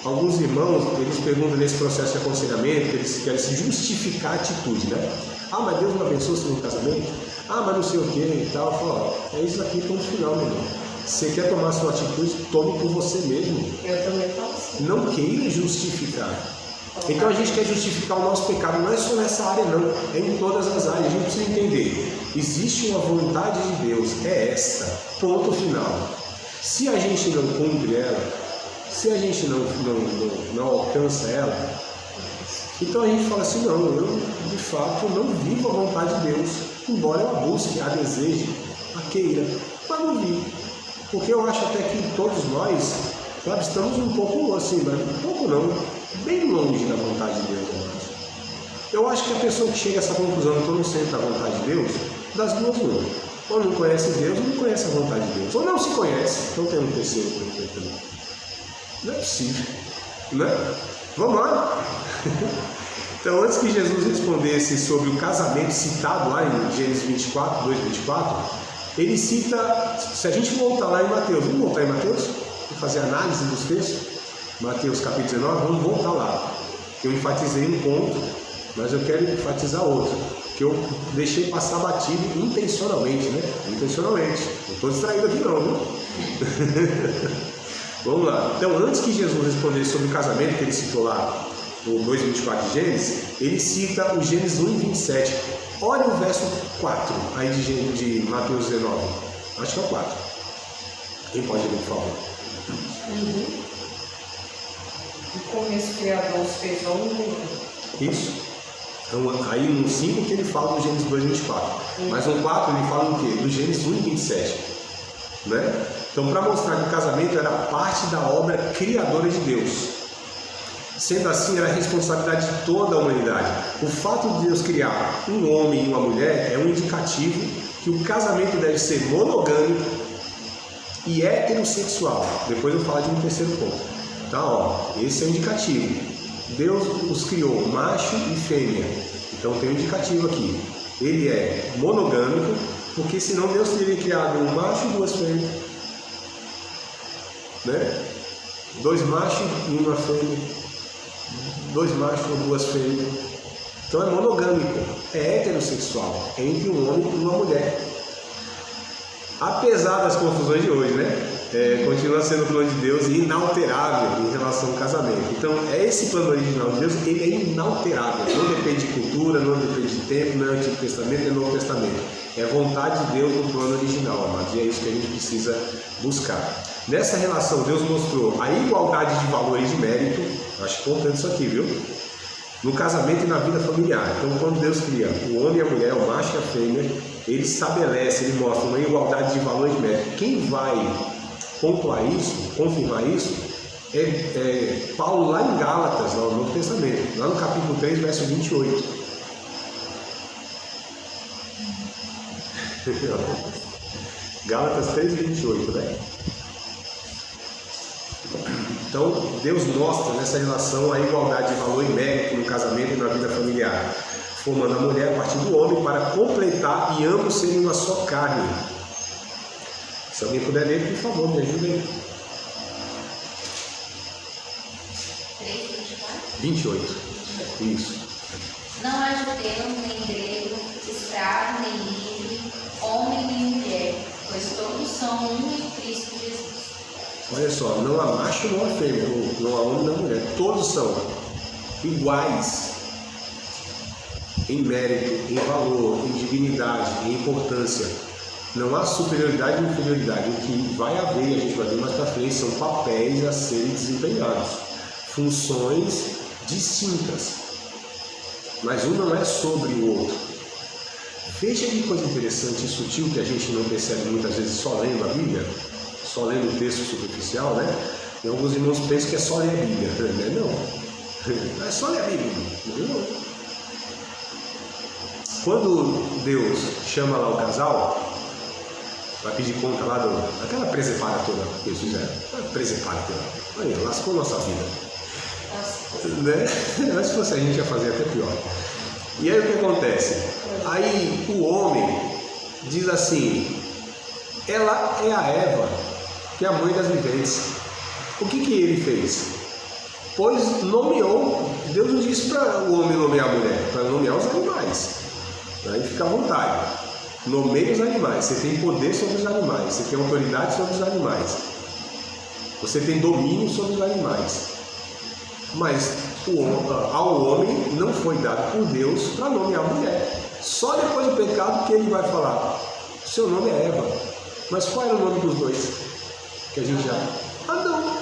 Speaker 2: alguns irmãos, eles perguntam nesse processo de aconselhamento, que eles querem se justificar a atitude, né? Ah, mas Deus não abençoa se no casamento? Ah, mas não sei o que e tal. Eu falo, é isso aqui, ponto final, meu irmão. Se você quer tomar a sua atitude, tome por você mesmo.
Speaker 3: Eu também falo assim.
Speaker 2: Não queira justificar. Então a gente quer justificar o nosso pecado, não é só nessa área não, é em todas as áreas. A gente precisa entender, existe uma vontade de Deus, é esta, ponto final. Se a gente não cumpre ela, se a gente não alcança ela, então a gente fala assim, não, eu de fato não vivo a vontade de Deus, embora eu a busque, a deseje, a queira, mas não vivo. Porque eu acho até que todos nós, sabe, estamos um pouco assim, mas um pouco não, bem longe da vontade de Deus. Eu acho que a pessoa que chega a essa conclusão, eu estou no centro da vontade de Deus, das duas não. Ou não conhece Deus, ou não conhece a vontade de Deus. Ou não se conhece, então tem um terceiro. Não é possível, né? Vamos lá. Então, antes que Jesus respondesse sobre o casamento citado lá em Gênesis 24, 2:24, ele cita, se a gente voltar lá em Mateus, vamos voltar em Mateus? Vamos fazer análise dos textos? Mateus capítulo 19, vamos voltar lá. Eu enfatizei um ponto, mas eu quero enfatizar outro, que eu deixei passar batido intencionalmente, né? Intencionalmente. Não estou distraído aqui não, viu? Vamos lá. Então, antes que Jesus respondesse sobre o casamento, que ele citou lá no 2:24 de Gênesis, ele cita o Gênesis 1:27. Olha o verso 4 aí de Mateus 19. Acho que é o 4. Quem pode ler, por favor?
Speaker 3: No começo o Criador os fez homem e mulher.
Speaker 2: Isso. Então, aí no 5 que ele fala do Gênesis 2:24. Mas no 4 ele fala do quê? Do Gênesis 1:27. Né? Então, para mostrar que o casamento era parte da obra criadora de Deus. Sendo assim, era a responsabilidade de toda a humanidade. O fato de Deus criar um homem e uma mulher é um indicativo que o casamento deve ser monogâmico e heterossexual. Depois eu vou falar de um terceiro ponto. Tá, esse é o indicativo. Deus os criou macho e fêmea. Então tem um indicativo aqui. Ele é monogâmico, porque senão Deus teria criado um macho e duas fêmeas. Né? 2 machos e uma fêmea. 2 machos ou 2 fêmeas. Então é monogâmico, é heterossexual, é entre um homem e uma mulher. Apesar das confusões de hoje, né? Continua sendo o plano de Deus inalterável em relação ao casamento. Então, esse plano original de Deus, ele é inalterável. Não depende de cultura, não depende de tempo, não é Antigo Testamento, nem Novo Testamento. É vontade de Deus no plano original, amados. E é isso que a gente precisa buscar. Nessa relação, Deus mostrou a igualdade de valor e de mérito. Acho importante isso aqui, viu? No casamento e na vida familiar. Então, quando Deus cria o homem e a mulher, o macho e a fêmea, ele estabelece, ele mostra uma igualdade de valor e de mérito. Quem vai pontuar isso, confirmar isso, é Paulo lá em Gálatas, lá no Novo Testamento, lá no capítulo 3, verso 28. Gálatas 3, 28, né? Então, Deus mostra nessa relação a igualdade de valor e mérito no casamento e na vida familiar, formando a mulher a partir do homem para completar e ambos serem uma só carne. Se alguém puder ler, por favor, me ajuda aí.
Speaker 4: 3:24.
Speaker 2: 28. Isso.
Speaker 4: Não há judeu, nem grego, escravo, nem livre, homem nem mulher, pois todos são um em Cristo Jesus.
Speaker 2: Olha só, não há macho, não há fêmea, não há homem, não há mulher. Todos são iguais em mérito, em valor, em dignidade, em importância. Não há superioridade e inferioridade. O que vai haver, a gente vai ver mais para frente, são papéis a serem desempenhados, funções distintas, mas um não é sobre o outro. Veja que coisa interessante e sutil que a gente não percebe muitas vezes só lendo a Bíblia, só lendo o texto superficial, né? E alguns irmãos pensam que é só ler a Bíblia, né? Não é só ler a Bíblia, não. Quando Deus chama lá o casal, vai pedir conta lá daquela presepara toda que eles fizeram. Presepara toda. Olha, lascou nossa vida. Né? Mas se fosse a gente ia fazer até pior. E aí o que acontece? Aí o homem diz assim, ela é a Eva, que é a mãe das viventes. O que ele fez? Pois nomeou, Deus não disse para o homem nomear a mulher, para nomear os animais. Aí fica à vontade. Nomeie os animais, você tem poder sobre os animais, você tem autoridade sobre os animais, você tem domínio sobre os animais. Mas ao homem não foi dado por Deus para nomear a mulher. Só depois do pecado que ele vai falar, seu nome é Eva. Mas qual era o nome dos dois? Que a gente já... Adão.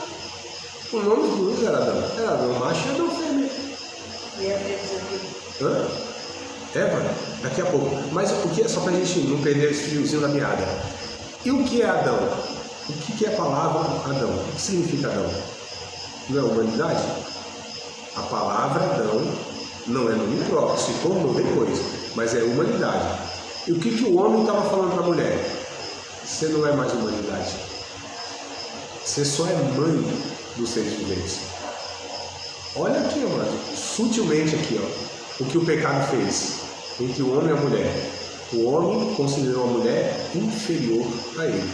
Speaker 2: O nome dos dois era Adão. Era Adão macho e Adão fêmea. Hã? Eva? Daqui a pouco. Mas o que é, só para a gente não perder esse fiozinho da meada. E o que é Adão? O que é a palavra Adão? O que significa Adão? Não é humanidade? A palavra Adão não é nome próprio, se tornou depois, mas é humanidade. E o que o homem estava falando para a mulher? Você não é mais humanidade. Você só é mãe dos seres viventes. Olha aqui, amado, sutilmente aqui, ó, o que o pecado fez entre o homem e a mulher. O homem considerou a mulher inferior a ele,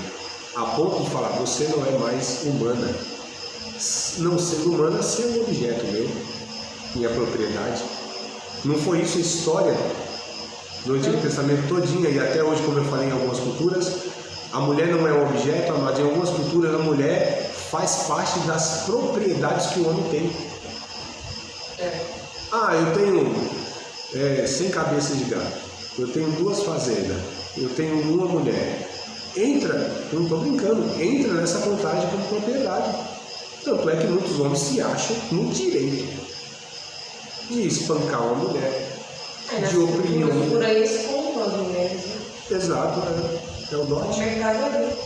Speaker 2: a ponto de falar, você não é mais humana. Não sendo humana, ser um objeto meu, minha propriedade. Não foi isso a história no Antigo Testamento todinha, e até hoje, como eu falei em algumas culturas, a mulher não é um objeto, mas em algumas culturas a mulher faz parte das propriedades que o homem tem. Eu tenho 100 cabeças de gado, eu tenho 2 fazendas, eu tenho uma mulher. Entra, eu não estou brincando, entra nessa contagem como propriedade. Tanto é que muitos homens se acham no direito de espancar uma mulher, de oprimir uma mulher.
Speaker 3: Por aí se compram as mulheres.
Speaker 2: Exato, é o norte.
Speaker 3: O mercado ali.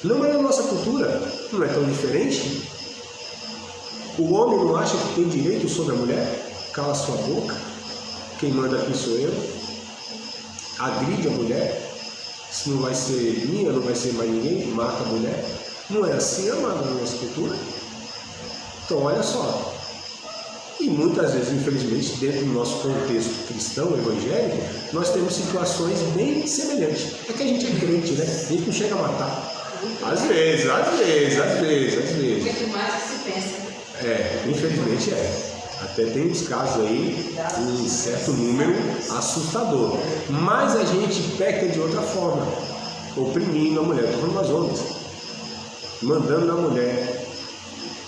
Speaker 2: Não é a nossa cultura, não é tão diferente. O homem não acha que tem direito sobre a mulher? Cala sua boca, quem manda aqui sou eu. Agride a mulher, se não vai ser minha, não vai ser mais ninguém, mata a mulher. Não é assim, amado, na nossa cultura? Então, olha só, e muitas vezes, infelizmente, dentro do nosso contexto cristão, evangélico, nós temos situações bem semelhantes. É que a gente é crente, né? A gente não chega a matar. Às vezes.
Speaker 4: O que mais que se pensa?
Speaker 2: Infelizmente é. Até tem uns casos aí, um certo número assustador. Mas a gente peca de outra forma, oprimindo a mulher, estou falando das homens, mandando a mulher,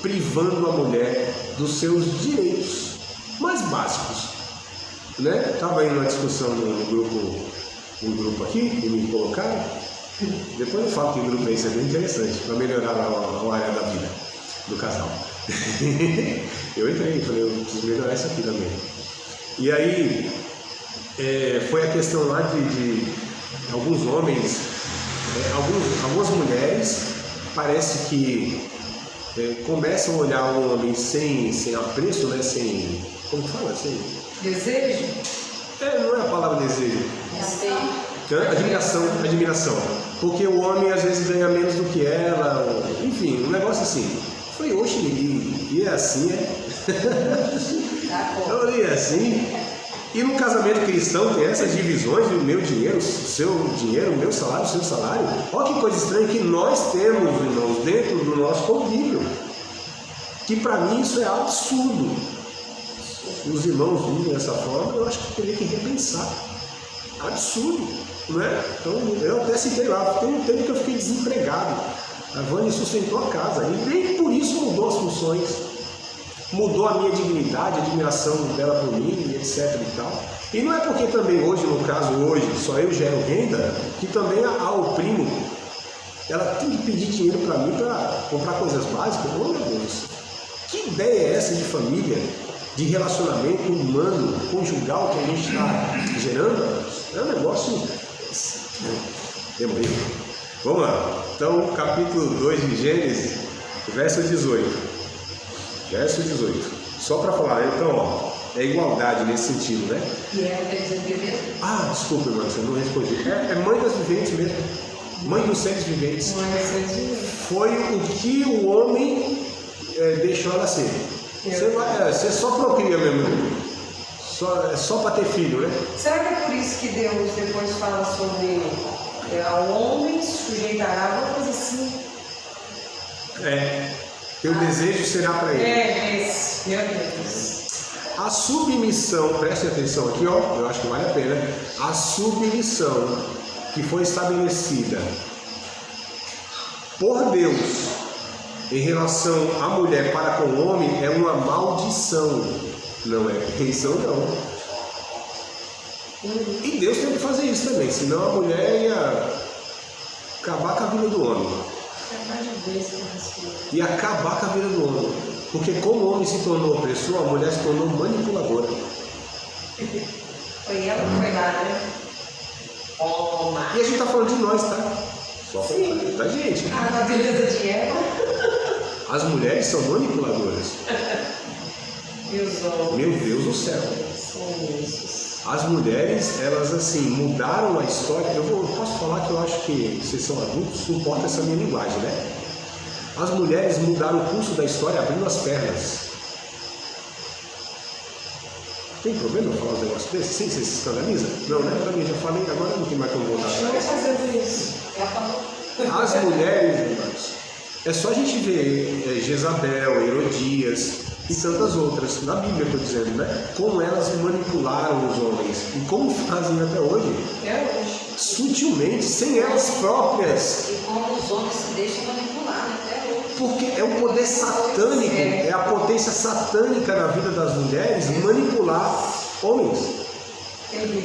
Speaker 2: privando a mulher dos seus direitos mais básicos, né? Estava indo uma discussão no grupo aqui, que me colocaram. Depois eu falo que o grupo é isso, é bem interessante, para melhorar a área da vida do casal. Eu entrei e falei, eu preciso melhorar isso aqui também. E aí, foi a questão lá de alguns homens, algumas mulheres, parece que começam a olhar o homem sem apreço, né? Sem, como fala? Sem
Speaker 3: desejo?
Speaker 2: Não é a palavra desejo. Admiração. Porque o homem às vezes ganha menos do que ela, enfim, um negócio assim. Eu falei, oxe, e é assim, Eu é assim. E no casamento cristão tem essas divisões do meu dinheiro, o seu dinheiro, o meu salário, o seu salário. Olha que coisa estranha que nós temos, irmãos, dentro do nosso convívio. Que para mim isso é absurdo. os irmãos vivem dessa forma, eu acho que teria que repensar. Absurdo, não é? Então, eu até citei lá, tem um tempo que eu fiquei desempregado. A Vânia sustentou a casa, e nem por isso mudou as funções. Mudou a minha dignidade, a admiração dela por mim, etc e tal. E não é porque também hoje, no caso hoje, só eu gero renda, que também o primo, ela tem que pedir dinheiro para mim para comprar coisas básicas. Oh, meu Deus! Que ideia é essa de família, de relacionamento humano, conjugal que a gente está gerando? É um negócio... Demorei. Vamos lá. Então, capítulo 2 de Gênesis, verso 18. Verso 18. Só para falar, então, ó, é igualdade nesse sentido, né?
Speaker 3: E quer dizer o que mesmo?
Speaker 2: Ah, desculpa, irmã, você não respondi. É mãe das viventes mesmo. Mãe dos seres viventes.
Speaker 3: Mãe dos seres viventes.
Speaker 2: Foi o que o homem deixou ela ser. Você só procria mesmo. Só para ter filho, né?
Speaker 3: Será que é por isso que Deus depois fala sobre ao homem sujeitará alguma coisa assim?
Speaker 2: Teu desejo será para ele.
Speaker 3: Meu Deus.
Speaker 2: A submissão, preste atenção aqui, ó, eu acho que vale a pena. A submissão que foi estabelecida por Deus em relação à mulher para com o homem é uma maldição, não é bênção, não. E Deus tem que fazer isso também, senão a mulher ia acabar com a vida do homem. E acabar com a vida do homem. Porque como o homem se tornou opressor, a mulher se tornou manipuladora.
Speaker 3: Foi ela que foi lá, né?
Speaker 2: E a gente está falando de nós, tá? Só falando da gente.
Speaker 3: A natureza de Eva.
Speaker 2: As mulheres são manipuladoras. Meu Deus do céu. As mulheres, elas assim, mudaram a história. Eu posso falar que eu acho que vocês são adultos, não importa essa minha linguagem, né? As mulheres mudaram o curso da história abrindo as pernas. Tem problema eu falar um negócio desse? Sim, você se escandaliza? Não, né? Pra mim, já falei, agora não tem mais como voltar.
Speaker 3: Estamos fazendo isso.
Speaker 2: As mulheres, irmãos, é só a gente ver Jezabel, Herodias e tantas outras, na Bíblia eu estou dizendo, né? Como elas manipularam os homens e como fazem até hoje. Sutilmente, sem elas próprias.
Speaker 4: E como os homens se deixam manipular até hoje.
Speaker 2: Porque é o poder satânico, é a potência satânica na vida das mulheres manipular homens.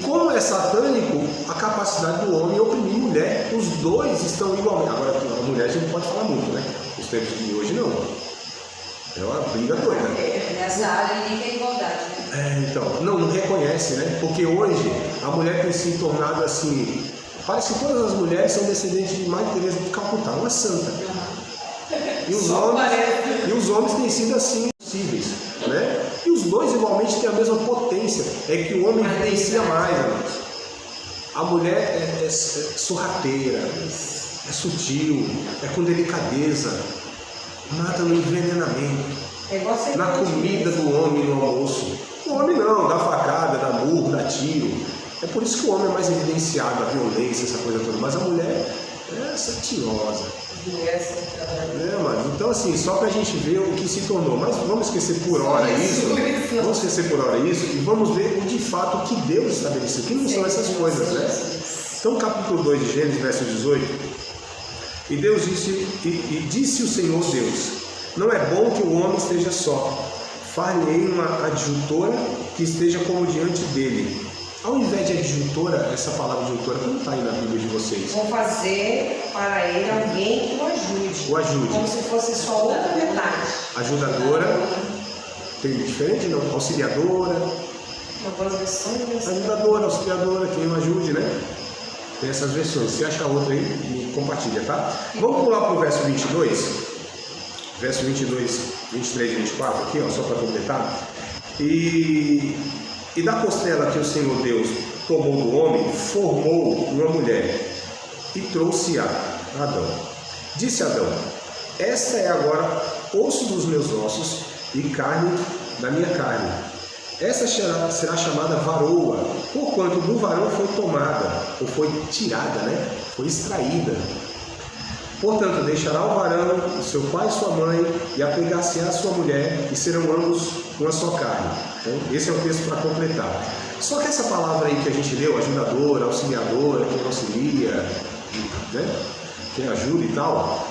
Speaker 2: Como é satânico a capacidade do homem oprimir a mulher, os dois estão igualmente. Agora, a mulher a gente não pode falar muito, né? Os tempos de hoje não. É uma briga doida.
Speaker 4: Nessa área ninguém tem igualdade, né?
Speaker 2: Então, não reconhece, né? Porque hoje a mulher tem se tornado assim. Parece que todas as mulheres são descendentes de Madre Teresa de Calcutá, uma santa. E os homens têm sido assim possíveis, né? E os dois igualmente têm a mesma potência. É que o homem evidencia mais, amigos. A mulher é sorrateira, é sutil, é com delicadeza, mata no envenenamento, na comida do homem no almoço. O homem não, dá facada, dá murro, dá tiro. É por isso que o homem é mais evidenciado, a violência, essa coisa toda. Mas a mulher é satiosa. Mano? Então, assim, só pra gente ver o que se tornou. Mas vamos esquecer por hora isso. Vamos esquecer por hora isso e vamos ver de fato o que Deus estabeleceu. Que não são essas coisas, né? Então, capítulo 2 de Gênesis, verso 18. E Deus disse o Senhor Deus: não é bom que o homem esteja só. Far-lhe-ei uma adjutora que esteja como diante dele. Ao invés de adjutora, essa palavra adjutora não está aí na Bíblia de vocês.
Speaker 3: Vou fazer para ele alguém que o ajude.
Speaker 2: O ajude.
Speaker 3: Como se fosse só outra metade.
Speaker 2: Ajudadora. Tem diferente, não? Auxiliadora.
Speaker 3: Algumas versões.
Speaker 2: Ajudadora, auxiliadora, quem o ajude, né? Tem essas versões. Se achar outra aí, me compartilha, tá? Vamos pular para o verso 22. Verso 22, 23 e 24 aqui, ó, só para completar. E da costela que o Senhor Deus tomou do homem, formou uma mulher e trouxe a Adão. Disse Adão: esta é agora osso dos meus ossos e carne da minha carne. Essa será chamada varoa, porquanto do varão foi tomada, ou foi tirada, né? Foi extraída. Portanto, deixará o varão, o seu pai e sua mãe, e apegar-se-á a sua mulher, e serão ambos uma só carne. Então, esse é o texto para completar. Só que essa palavra aí que a gente leu, ajudadora, auxiliadora, quem auxilia, né? Quem ajuda e tal,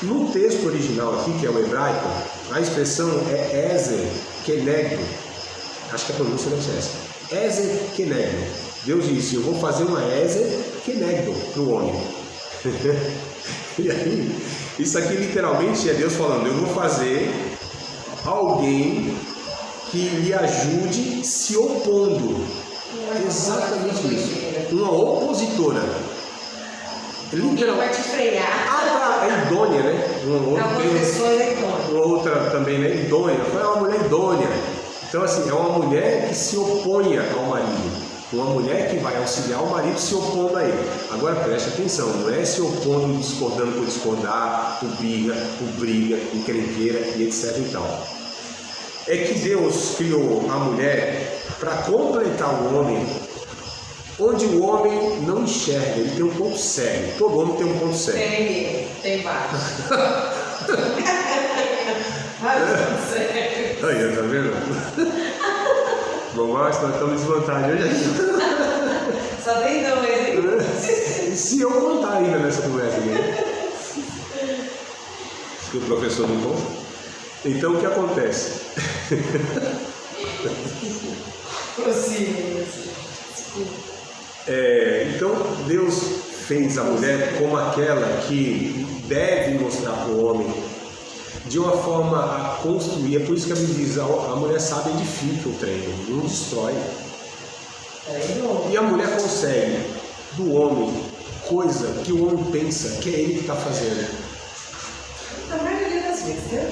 Speaker 2: no texto original aqui, que é o hebraico, a expressão é Ezer Kenegdo. Acho que a pronúncia deve ser essa. Ezer Kenegdo. Deus disse, eu vou fazer uma Ezer Kenegdo para o homem. E aí, isso aqui literalmente é Deus falando, eu vou fazer alguém que lhe ajude se opondo. Exatamente isso. Uma opositora.
Speaker 3: Literal. Vai te frear.
Speaker 2: Ah, tá, é idônea, né? Uma outra também, né? Idônea. Foi uma mulher idônea. Então, assim, é uma mulher que se oponha ao marido. Uma mulher que vai auxiliar o marido se opondo a ele. Agora preste atenção, não é se opondo, discordando por discordar, por briga, encrenqueira e etc e tal. É que Deus criou a mulher para completar o homem, onde o homem não enxerga, ele tem um ponto cego. Todo homem tem um ponto cego.
Speaker 3: Tem vários.
Speaker 2: Aí, tá vendo? Bom, mas nós estamos em desvantagem hoje.
Speaker 3: Só tem dois, hein?
Speaker 2: Se eu contar ainda nessa conversa aqui. Que o professor não conta. Então, o que acontece? Então, Deus fez a mulher como aquela que deve mostrar para o homem de uma forma a construir. É por isso que a Bíblia diz, a mulher sábia edifica o treino, não destrói. E a mulher consegue do homem coisa que o homem pensa que é ele que está fazendo.
Speaker 3: A maioria das vezes, né?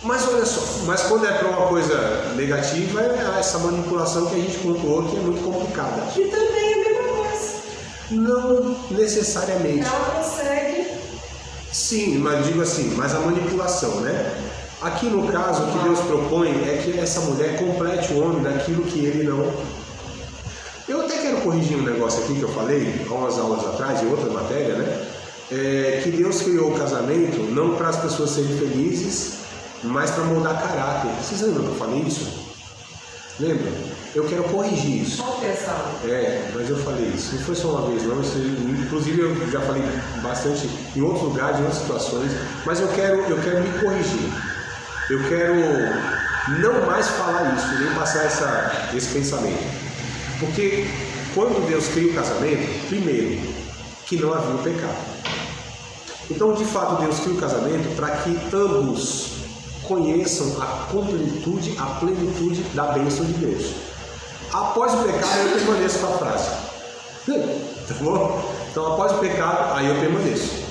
Speaker 2: Mas olha só, mas quando é para uma coisa negativa, é essa manipulação que a gente pontuou que é muito complicada.
Speaker 3: Que também é a mesma coisa.
Speaker 2: Não necessariamente.
Speaker 3: Ela consegue.
Speaker 2: Sim, mas digo assim, mas a manipulação, né? Aqui no caso, o que Deus propõe é que essa mulher complete o homem naquilo que ele não. Eu até quero corrigir um negócio aqui que eu falei há umas aulas atrás, em outra matéria, né? Que Deus criou o casamento não para as pessoas serem felizes, mas para moldar caráter. Vocês lembram que eu falei isso? Lembra? Eu quero corrigir isso. Mas eu falei isso. Não foi só uma vez, não. Isso, inclusive, eu já falei bastante em outros lugares, em outras situações. Mas eu quero me corrigir. Eu quero não mais falar isso, nem passar esse pensamento. Porque quando Deus cria o casamento, primeiro, que não havia o pecado. Então, de fato, Deus cria o casamento para que ambos conheçam a completude, a plenitude da bênção de Deus. Após o pecado, eu permaneço com a frase. Tá bom? Então, após o pecado, aí eu permaneço.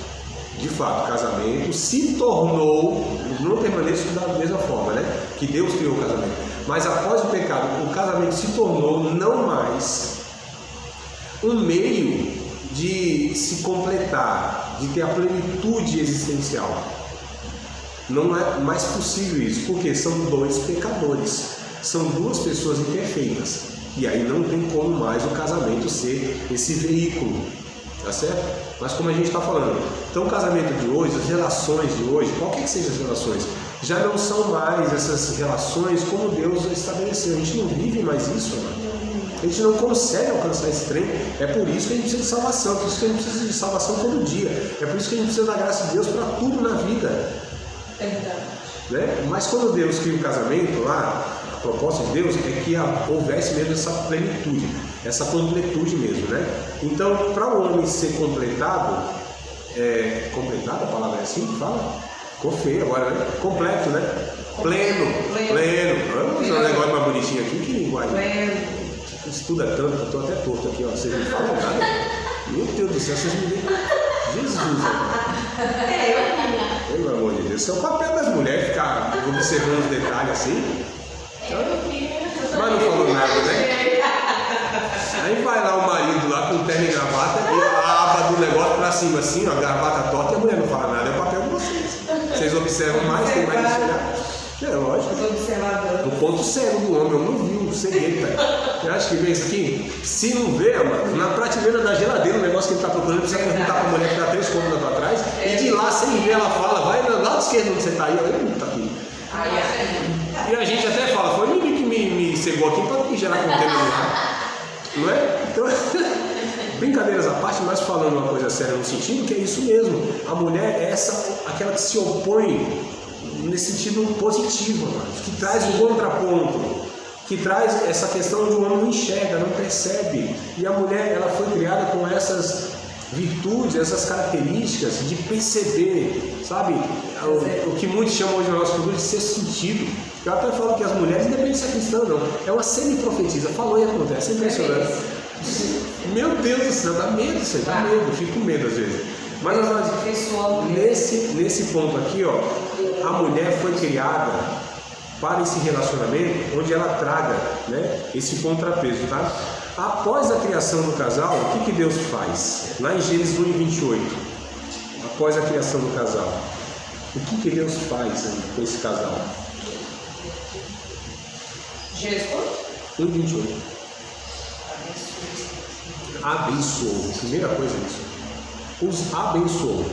Speaker 2: De fato, o casamento se tornou, não permaneço da mesma forma, né? Que Deus criou o casamento. Mas após o pecado, o casamento se tornou não mais um meio de se completar, de ter a plenitude existencial. Não é mais possível isso, porque são dois pecadores, são duas pessoas imperfeitas, e aí não tem como mais o casamento ser esse veículo, tá certo? Mas como a gente está falando, então o casamento de hoje, as relações de hoje, qualquer que sejam as relações, já não são mais essas relações como Deus estabeleceu. A gente não vive mais isso, mano. A gente não consegue alcançar esse trem. É por isso que a gente precisa de salvação, por isso que a gente precisa de salvação todo dia, é por isso que a gente precisa da graça de Deus para tudo na vida.
Speaker 3: É verdade.
Speaker 2: Né? Mas quando Deus cria o casamento lá, a proposta de Deus é que houvesse mesmo essa plenitude, essa completude mesmo, né? Então, para o homem ser completado, completado, a palavra é assim que fala? Ficou feio agora, né? Completo, né? Pleno. Vamos usar um negócio mais bonitinho aqui, que linguagem.
Speaker 3: Pleno.
Speaker 2: Estuda tanto que eu estou até torto aqui, ó. Vocês não falam nada. Meu Deus do céu, vocês me dêem. Jesus, pelo amor de Deus, esse é o papel das mulheres, ficar observando os detalhes assim. Mas não falou nada, né? Aí vai lá o marido lá com terno e gravata e a aba do negócio pra cima assim, ó, a gravata torta, e a mulher não fala nada, é o papel de vocês. Vocês observam mais, tem mais de olhar. É lógico.
Speaker 3: Eu tô observador.
Speaker 2: O ponto cego do homem, eu não vi, cegueta. Eu acho que vê isso aqui. Se não vê, mano, na prateleira da geladeira, o negócio que ele tá procurando, precisa perguntar pra mulher que tá 3 cômodas pra trás. E de lá, sem ver, ela fala, vai no lado esquerdo onde você tá aí. Eu tá aqui. E a gente até fala, foi ele que me cegou aqui pra me gerar conteúdo lá. Não é? Então, brincadeiras à parte, mas falando uma coisa séria no sentido que é isso mesmo. A mulher é aquela que se opõe nesse sentido positivo, que traz um contraponto, que traz essa questão de um homem não enxerga, não percebe. E a mulher, ela foi criada com essas virtudes, essas características de perceber, sabe? O que muitos chamam hoje na nossa cultura de ser sentido. Eu até falo que as mulheres, independente de ser cristã ou não, é uma semi-profetisa. Falou e acontece, é impressionante. Meu Deus do céu, dá medo isso aí, dá medo, eu fico com medo às vezes. Mas nesse ponto aqui, ó, a mulher foi criada para esse relacionamento onde ela traga, né, esse contrapeso, tá? Após a criação do casal, o que Deus faz? Lá em Gênesis 1:28, após a criação do casal, o que Deus faz com esse casal?
Speaker 3: Gênesis
Speaker 2: 1:28. Abençoou. Primeira coisa é isso. Os abençoou.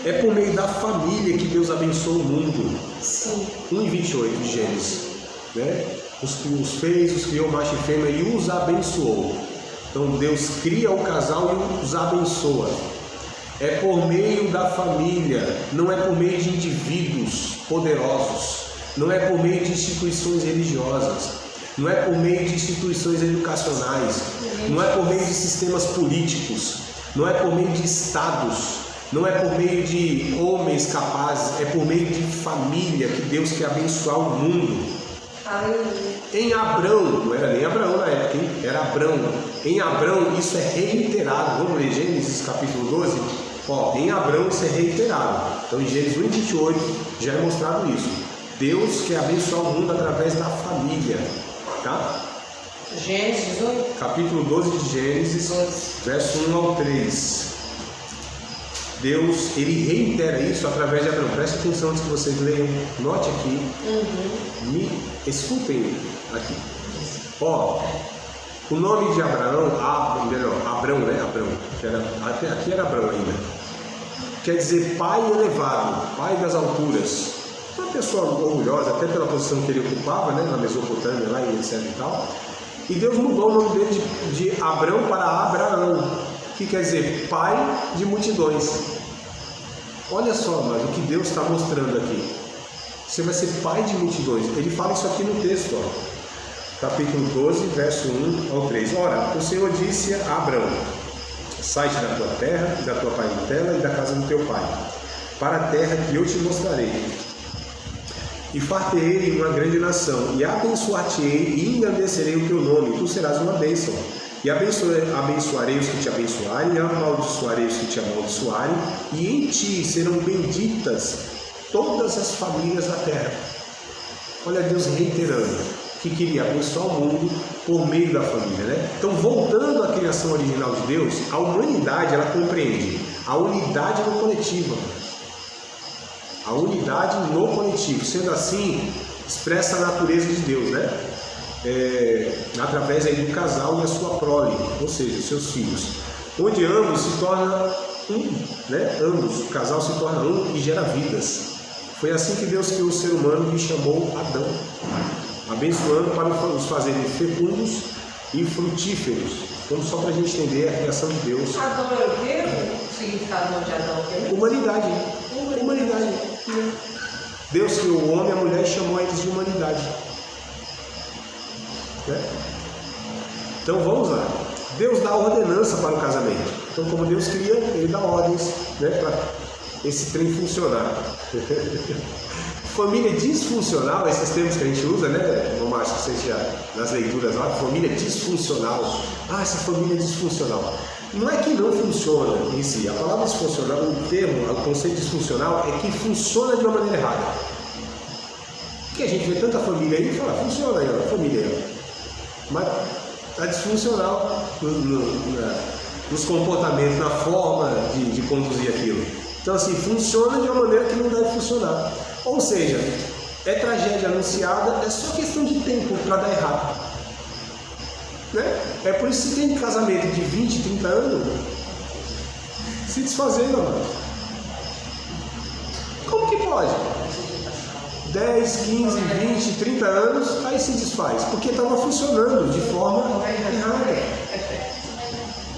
Speaker 2: É por meio da família que Deus abençoou o mundo.
Speaker 3: Sim.
Speaker 2: 1:28 de Gênesis, né? Os fez, os criou macho e fêmea e os abençoou. Então Deus cria o casal e os abençoa. É por meio da família, não é por meio de indivíduos poderosos, não é por meio de instituições religiosas, não é por meio de instituições educacionais, não é por meio de sistemas políticos, não é por meio de estados, não é por meio de homens capazes, é por meio de família que Deus quer abençoar o mundo. Em Abrão, não era nem Abraão na época, hein? Era Abrão. Em Abrão isso é reiterado. Vamos ler Gênesis capítulo 12? Ó, em Abrão isso é reiterado. Então em Gênesis 1:28 já é mostrado isso. Deus quer abençoar o mundo através da família, tá?
Speaker 3: Gênesis 18?
Speaker 2: Capítulo 12 de Gênesis, verso 1 ao 3. Deus, ele reitera isso através de Abraão. Preste atenção antes que vocês leiam. Note aqui. Me escutem aqui. Ó, o nome de Abraão, Abrão, né? Abrão. Aqui era Abrão ainda. Quer dizer pai elevado, pai das alturas. Uma pessoa orgulhosa, até pela posição que ele ocupava, né? Na Mesopotâmia, lá e etc e tal. E Deus mudou o nome dele de Abrão para Abraão, que quer dizer pai de multidões. Olha só, mas o que Deus está mostrando aqui. Você vai ser pai de multidões. Ele fala isso aqui no texto, ó. Capítulo 12, verso 1 ao 3. Ora, o Senhor disse a Abrão: sai-te da tua terra, da tua parentela e da casa do teu pai, para a terra que eu te mostrarei. E far-te-ei uma grande nação, e abençoar-te-ei e engrandecerei o teu nome, e tu serás uma bênção. E abençoarei os que te abençoarem, e amaldiçoarei os que te amaldiçoarem, e em ti serão benditas todas as famílias da terra. Olha Deus reiterando que queria abençoar o mundo por meio da família, né? Então, voltando à criação original de Deus, a humanidade, ela compreende a unidade no coletivo. A unidade no coletivo. Sendo assim, expressa a natureza de Deus, né? Através aí do casal e a sua prole, ou seja, os seus filhos, onde ambos se tornam um, né? Ambos, o casal se torna um e gera vidas. Foi assim que Deus criou o ser humano e chamou Adão, abençoando para os fazerem fecundos e frutíferos. Então, só para a gente entender a criação de Deus.
Speaker 3: Adão é o quê? O significado de Adão é o quê?
Speaker 2: Humanidade. Humanidade. Deus criou o homem e a mulher e chamou eles de humanidade. Né? Então vamos lá. Deus dá ordenança para o casamento. Então, como Deus cria, ele dá ordens, né, para esse trem funcionar. Família disfuncional, esses termos que a gente usa, né, Márcio, você já nas leituras lá, família disfuncional. Ah, essa família é disfuncional. Não é que não funciona em si. A palavra disfuncional, o termo, o conceito disfuncional é que funciona de uma maneira errada. Porque a gente vê tanta família aí e fala, funciona aí, a família aí. Mas está disfuncional nos comportamentos, na forma de conduzir aquilo. Então, assim, funciona de uma maneira que não deve funcionar. Ou seja, é tragédia anunciada, é só questão de tempo para dar errado. Né? É por isso que tem casamento de 20, 30 anos se desfazendo, mano. Como que pode? 10, 15, 20, 30 anos, aí se desfaz, porque estava funcionando de forma errada.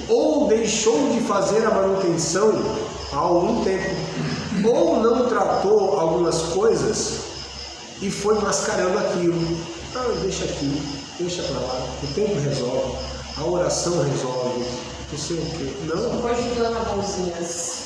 Speaker 2: Ou deixou de fazer a manutenção há algum tempo, ou não tratou algumas coisas e foi mascarando aquilo. Ah, deixa aqui, deixa pra lá, o tempo resolve, a oração resolve, não sei o quê. Não.
Speaker 3: Pode ajudando a mãozinhas.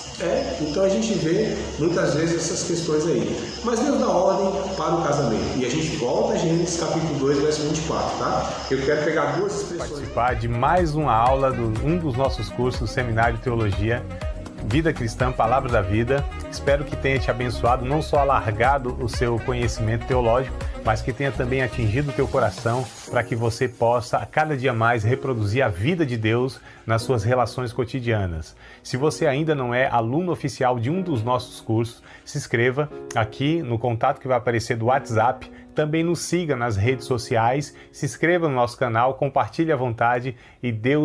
Speaker 2: Então a gente vê muitas vezes essas questões aí. Mas Deus dá ordem para o casamento. E a gente volta a Gênesis capítulo 2, verso 24, tá? Eu quero pegar duas expressões.
Speaker 1: Participar de mais uma aula de um dos nossos cursos do Seminário de Teologia, Vida Cristã, Palavra da Vida. Espero que tenha te abençoado, não só alargado o seu conhecimento teológico, mas que tenha também atingido o teu coração para que você possa a cada dia mais reproduzir a vida de Deus nas suas relações cotidianas. Se você ainda não é aluno oficial de um dos nossos cursos, se inscreva aqui no contato que vai aparecer do WhatsApp. Também nos siga nas redes sociais, se inscreva no nosso canal, compartilhe à vontade e Deus